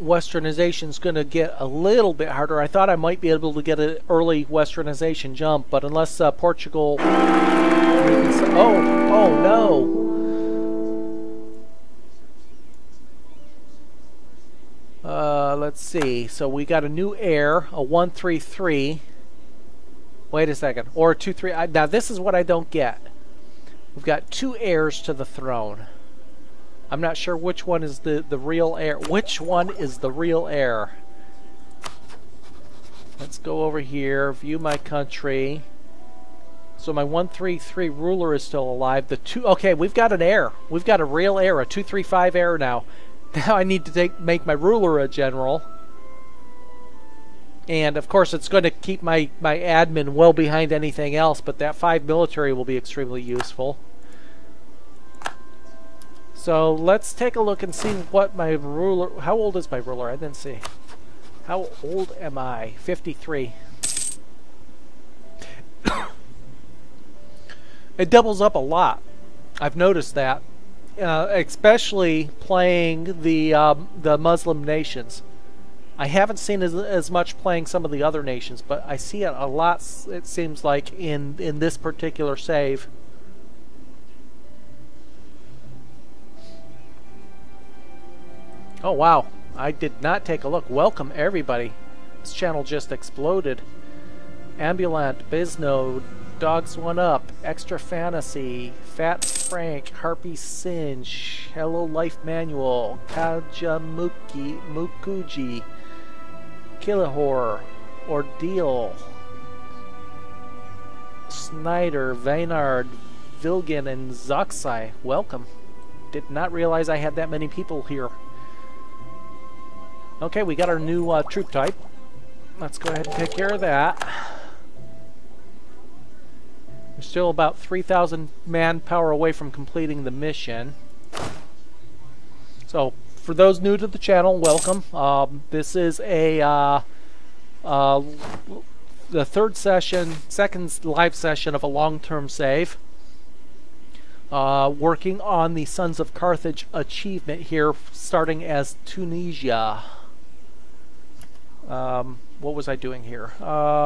westernization is going to get a little bit harder. I thought I might be able to get an early westernization jump, but unless Portugal... Oh no! Let's see. So we got a new heir, a 133. Wait a second. Or a 2-3. Now this is what I don't get. We've got 2 heirs to the throne. I'm not sure which one is the real heir. Which one is the real heir? Let's go over here, view my country. So my 133 ruler is still alive. Okay, we've got an heir. We've got a real heir, a 235 heir now. Now I need to make my ruler a general. And of course it's going to keep my admin well behind anything else, but that 5 military will be extremely useful. So let's take a look and see what my ruler... How old is my ruler? I didn't see. How old am I? 53. It doubles up a lot. I've noticed that. Especially playing the Muslim nations. I haven't seen as much playing some of the other nations, but I see it a lot, it seems like, in this particular save. Oh wow, I did not take a look. Welcome everybody. This channel just exploded. Ambulant, Biznode, Dogs One Up, Extra Fantasy, Fat Frank, Harpy Singe, Hello Life Manual, Mukuji, Killahor, Ordeal, Snyder, Vaynard, Vilgan, and Zoxai. Welcome. Did not realize I had that many people here. Okay, we got our new troop type. Let's go ahead and take care of that. We're still about 3,000 manpower away from completing the mission. So, for those new to the channel, welcome. This is the second live session of a long-term save. Working on the Sons of Carthage achievement here, starting as Tunisia. What was I doing here?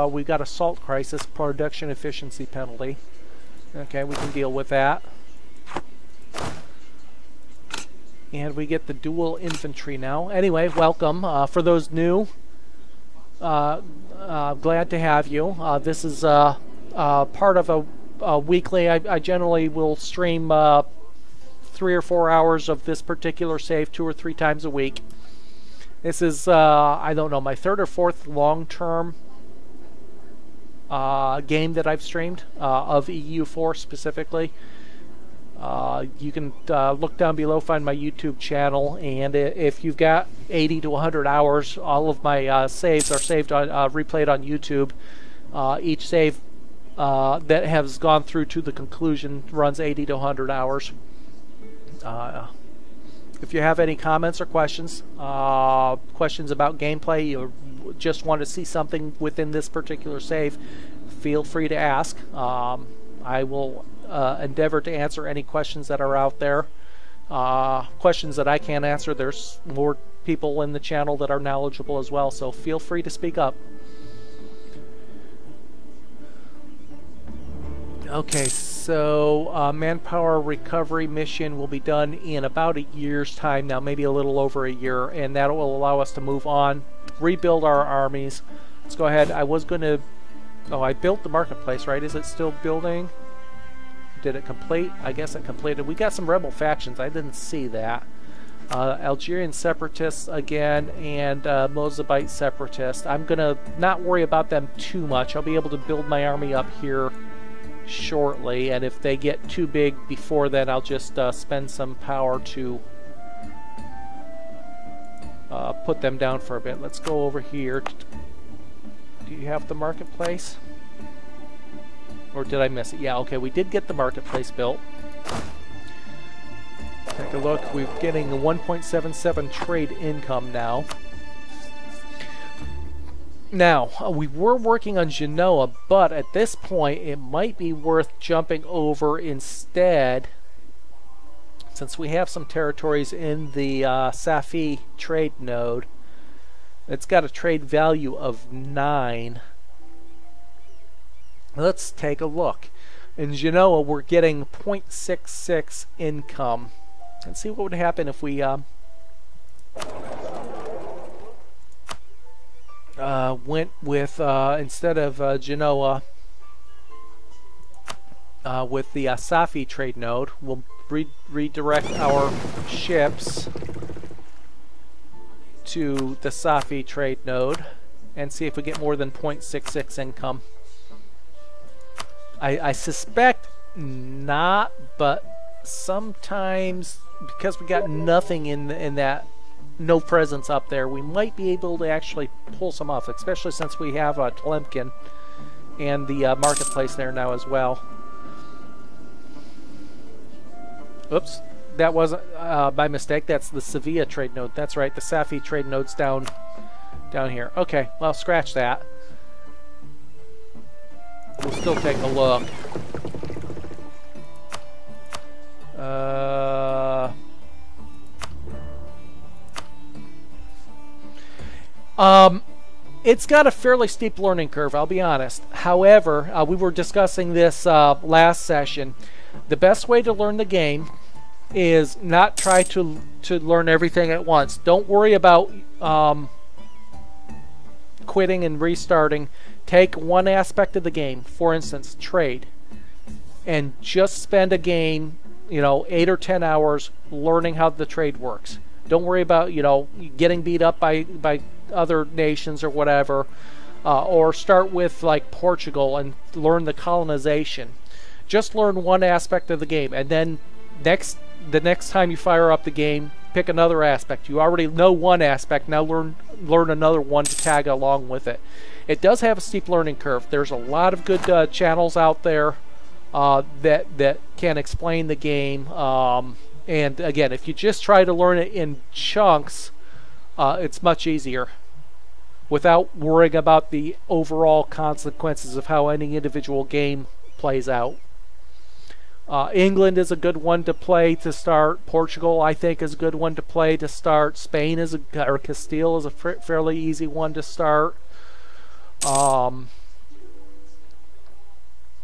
We've got assault crisis, production efficiency penalty. Okay, we can deal with that. And we get the dual infantry now. Anyway, welcome. For those new, glad to have you. This is part of a weekly. I generally will stream 3 or 4 hours of this particular save 2 or 3 times a week. This is, I don't know, my 3rd or 4th long-term game that I've streamed, of EU4 specifically. You can look down below, find my YouTube channel, and if you've got 80 to 100 hours, all of my saves are saved on, replayed on YouTube. Each save that has gone through to the conclusion runs 80 to 100 hours. If you have any comments or questions, questions about gameplay, or just want to see something within this particular save, feel free to ask. I will endeavor to answer any questions that are out there. Questions that I can't answer, there's more people in the channel that are knowledgeable as well, so feel free to speak up. Okay, so manpower recovery mission will be done in about a year's time now, maybe a little over a year, and that will allow us to move on, rebuild our armies. Let's go ahead. I was going to Oh, I built the marketplace, right? Is it still building? Did it complete? I guess it completed. We got some rebel factions. I didn't see that. Algerian separatists again, and Mozabite separatists. I'm gonna not worry about them too much. I'll be able to build my army up here shortly, and if they get too big before then, I'll just spend some power to put them down for a bit. Let's go over here. Do you have the marketplace? Or did I miss it? Yeah, okay, we did get the marketplace built. Take a look. We're getting a 1.77 trade income now. Now, we were working on Genoa, but at this point, it might be worth jumping over instead, since we have some territories in the Safi trade node. It's got a trade value of 9. Let's take a look. In Genoa, we're getting 0.66 income. Let's see what would happen if we went with, instead of Genoa, with the Safi trade node. We'll redirect our ships to the Safi trade node and see if we get more than 0.66 income. I suspect not, but sometimes, because we got nothing in that, no presence up there, we might be able to actually pull some off, especially since we have Tlemkin and the marketplace there now as well. Oops, that wasn't by mistake. That's the Sevilla trade node. That's right, the Safi trade node's down here. Okay, well, scratch that. We'll still take a look. It's got a fairly steep learning curve, I'll be honest. However, we were discussing this last session. The best way to learn the game is not try to learn everything at once. Don't worry about quitting and restarting. Take one aspect of the game, for instance, trade, and just spend a game, 8 or 10 hours learning how the trade works. Don't worry about, getting beat up by other nations or whatever, or start with like Portugal and learn the colonization. Just learn one aspect of the game, and then the next time you fire up the game, pick another aspect. You already know one aspect, now learn another one to tag along with it. It does have a steep learning curve. There's a lot of good channels out there that can explain the game. And again, if you just try to learn it in chunks, it's much easier without worrying about the overall consequences of how any individual game plays out. England is a good one to play to start. Portugal, I think, is a good one to play to start. Spain or Castile is a fairly easy one to start.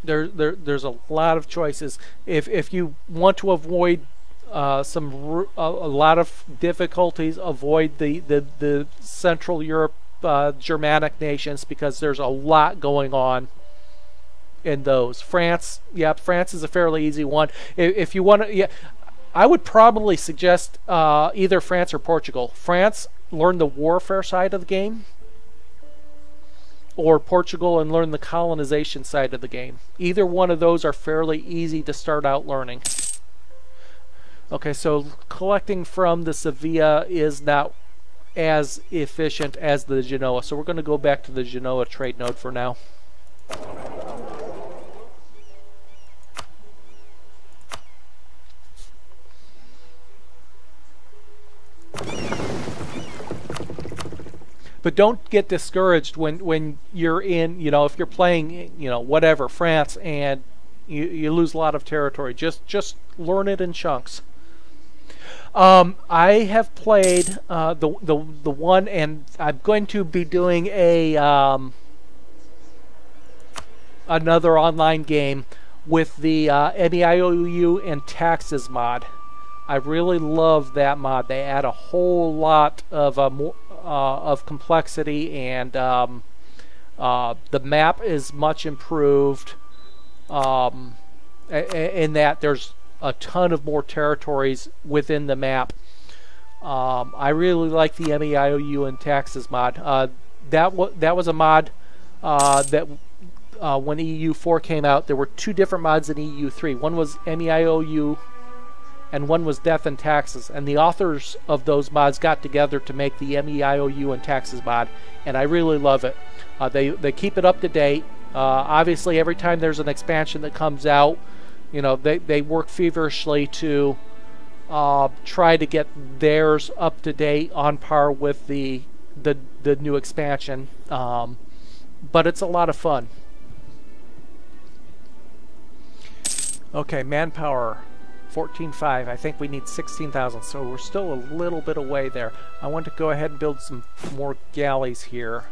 There's a lot of choices. If you want to avoid a lot of difficulties, avoid the Central Europe Germanic nations, because there's a lot going on in those. France, yeah, France is a fairly easy one. If you want to, yeah, I would probably suggest either France or Portugal. France, learn the warfare side of the game, or Portugal and learn the colonization side of the game. Either one of those are fairly easy to start out learning. Okay, so collecting from the Sevilla is not as efficient as the Genoa, so we're going to go back to the Genoa trade node for now. But don't get discouraged when you're in, if you're playing, whatever, France, and you lose a lot of territory. Just learn it in chunks. I have played the one, and I'm going to be doing a another online game with the MEIOU and taxes mod. I really love that mod. They add a whole lot of complexity and The map is much improved in that there's a ton of more territories within the map. I really like the MEIOU and taxes mod. That was a mod that when EU4 came out, there were two different mods in EU3. One was MEIOU and one was death and taxes. And the authors of those mods got together to make the MEIOU and taxes mod, and I really love it. They keep it up to date. Obviously, every time there's an expansion that comes out, you know, they work feverishly to try to get theirs up to date on par with the new expansion. But it's a lot of fun. Okay, manpower 14,500. I think we need 16,000, so we're still a little bit away there. I want to go ahead and build some more galleys here.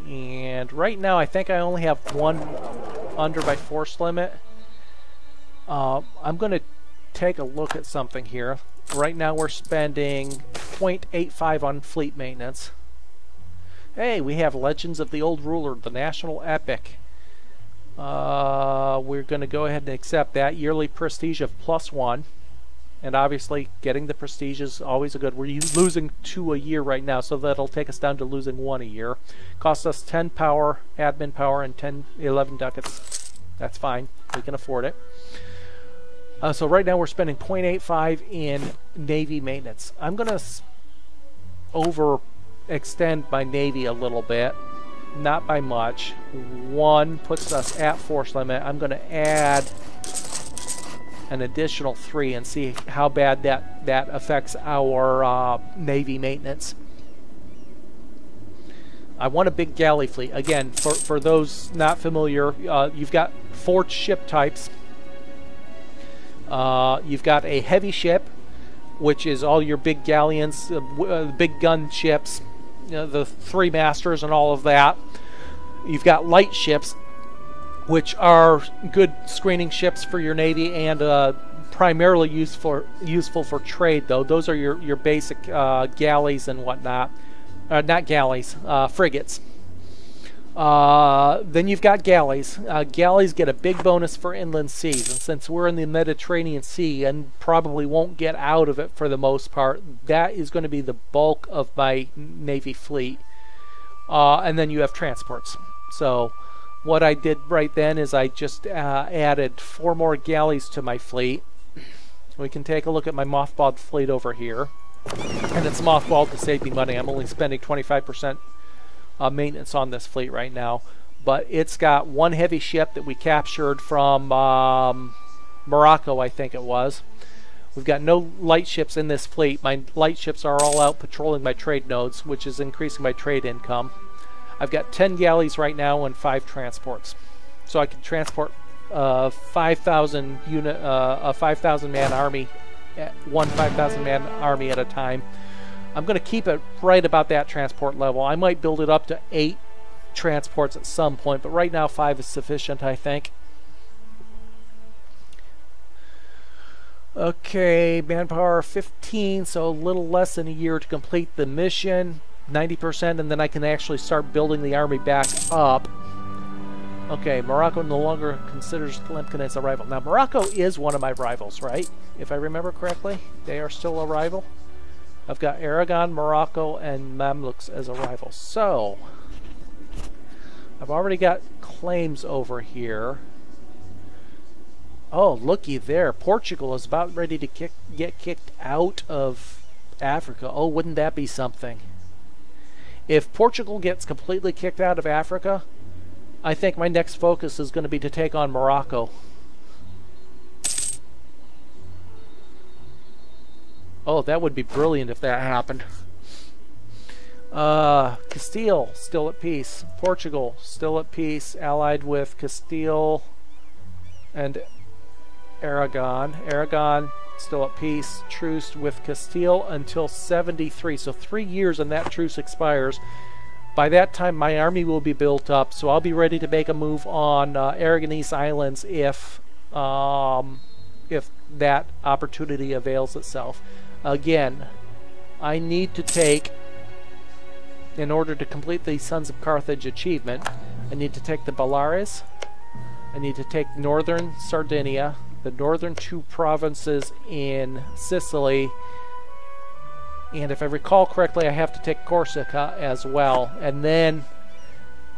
And right now I think I only have one under my force limit. I'm going to take a look at something here. Right now we're spending 0.85 on fleet maintenance. Hey, we have Legends of the Old Ruler, the National Epic. We're going to go ahead and accept that. Yearly prestige of +1. And obviously getting the prestige is always a good. We're losing 2 a year right now, so that'll take us down to losing 1 a year. Costs us 10 power, admin power, and 11 ducats. That's fine. We can afford it. So right now we're spending 0.85 in Navy maintenance. I'm going to overextend my Navy a little bit. Not by much. 1 puts us at force limit. I'm going to add an additional 3 and see how bad that affects our Navy maintenance. I want a big galley fleet. Again, for those not familiar, you've got 4 ship types. You've got a heavy ship, which is all your big galleons, big gun ships, you know, the 3 masters and all of that. You've got light ships, which are good screening ships for your Navy and primarily useful for trade, though. Those are your basic galleys and whatnot. Not galleys, frigates. Then you've got galleys. Galleys get a big bonus for inland seas, and since we're in the Mediterranean Sea and probably won't get out of it for the most part, that is going to be the bulk of my Navy fleet. And then you have transports. So what I did right then is I just added 4 more galleys to my fleet. We can take a look at my mothballed fleet over here. And it's mothballed to save me money. I'm only spending 25% maintenance on this fleet right now. But it's got 1 heavy ship that we captured from Morocco, I think it was. We've got no light ships in this fleet. My light ships are all out patrolling my trade nodes, which is increasing my trade income. I've got 10 galleys right now and 5 transports. So I can transport 5,000 unit, a 5,000 man army, one 5,000 man army at a time. I'm going to keep it right about that transport level. I might build it up to 8 transports at some point, but right now 5 is sufficient, I think. Okay, manpower 15, so a little less than a year to complete the mission. 90%, and then I can actually start building the army back up. Okay, Morocco no longer considers Lemkin as a rival. Now, Morocco is one of my rivals, right? If I remember correctly, they are still a rival. I've got Aragon, Morocco, and Mamluks as a rival. So, I've already got claims over here. Oh, looky there. Portugal is about ready to get kicked out of Africa. Oh, wouldn't that be something? If Portugal gets completely kicked out of Africa, I think my next focus is going to be to take on Morocco. Oh, that would be brilliant if that happened. Castile, still at peace. Portugal, still at peace, allied with Castile and Aragon. Aragon, still at peace. Truce with Castile until 73. So 3 years and that truce expires. By that time, my army will be built up, so I'll be ready to make a move on Aragonese Islands if that opportunity avails itself. Again, I need to take, in order to complete the Sons of Carthage achievement, I need to take the Bellares. I need to take northern Sardinia, the northern 2 provinces in Sicily, and if I recall correctly, I have to take Corsica as well. And then,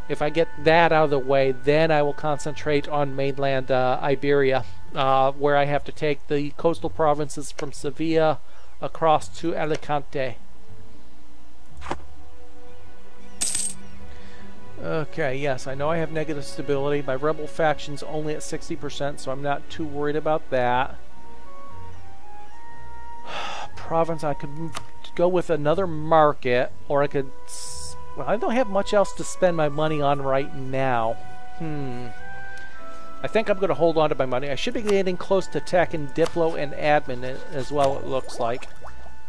if I get that out of the way, then I will concentrate on mainland Iberia, where I have to take the coastal provinces from Sevilla across to Alicante. Okay, yes, I know I have negative stability. My rebel faction's only at 60%, so I'm not too worried about that. Province, I could go with another market, or I could... Well, I don't have much else to spend my money on right now. I think I'm going to hold on to my money. I should be getting close to tech and Diplo and admin as well, it looks like.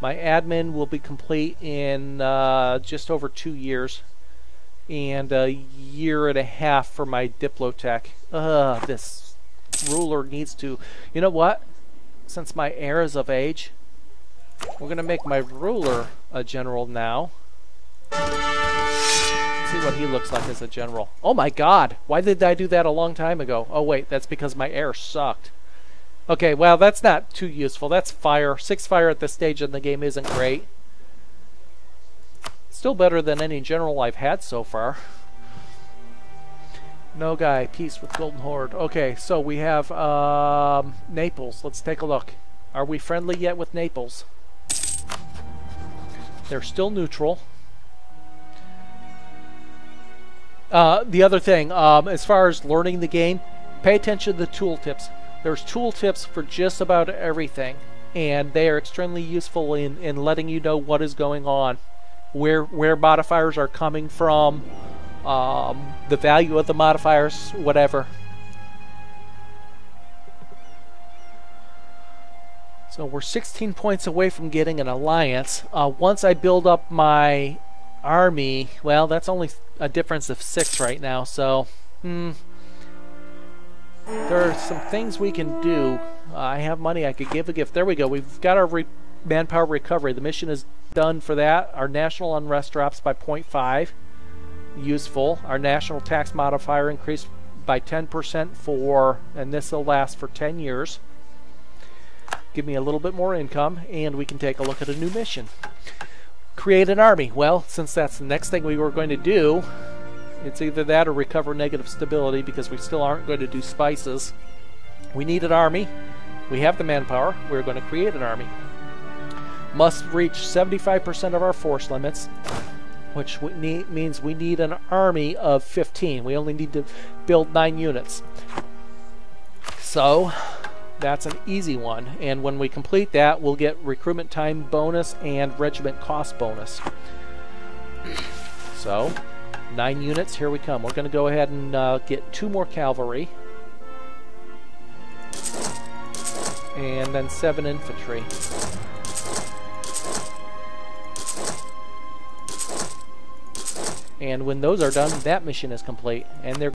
My admin will be complete in just over 2 years. And a year and a half for my Diplotech. This ruler needs to... You know what? Since my heir is of age, we're going to make my ruler a general now. Let's see what he looks like as a general. Oh my god! Why did I do that a long time ago? Oh wait, that's because my heir sucked. Okay, well that's not too useful. That's fire. 6 fire at this stage in the game isn't great. Still better than any general I've had so far. No guy, peace with Golden Horde. Okay, so we have Naples. Let's take a look. Are we friendly yet with Naples? They're still neutral. The other thing, as far as learning the game, pay attention to the tooltips. There's tooltips for just about everything, and they are extremely useful in letting you know what is going on. Where modifiers are coming from, the value of the modifiers, whatever. So we're 16 points away from getting an alliance. Once I build up my army, well, that's only a difference of 6 right now, so there are some things we can do. I have money, I could give a gift. There we go, we've got our manpower recovery. The mission is done for that. Our national unrest drops by 0.5. Useful. Our national tax modifier increased by 10% for, and this will last for 10 years. Give me a little bit more income, and we can take a look at a new mission. Create an army. Well, since that's the next thing we were going to do, it's either that or recover negative stability, because we still aren't going to do spices. We need an army. We have the manpower. We're going to create an army. Must reach 75% of our force limits, which means we need an army of 15. We only need to build 9 units. So that's an easy one, and when we complete that, we'll get recruitment time bonus and regiment cost bonus. So 9 units, here we come. We're going to go ahead and get 2 more cavalry, and then 7 infantry. And when those are done, that mission is complete, and they're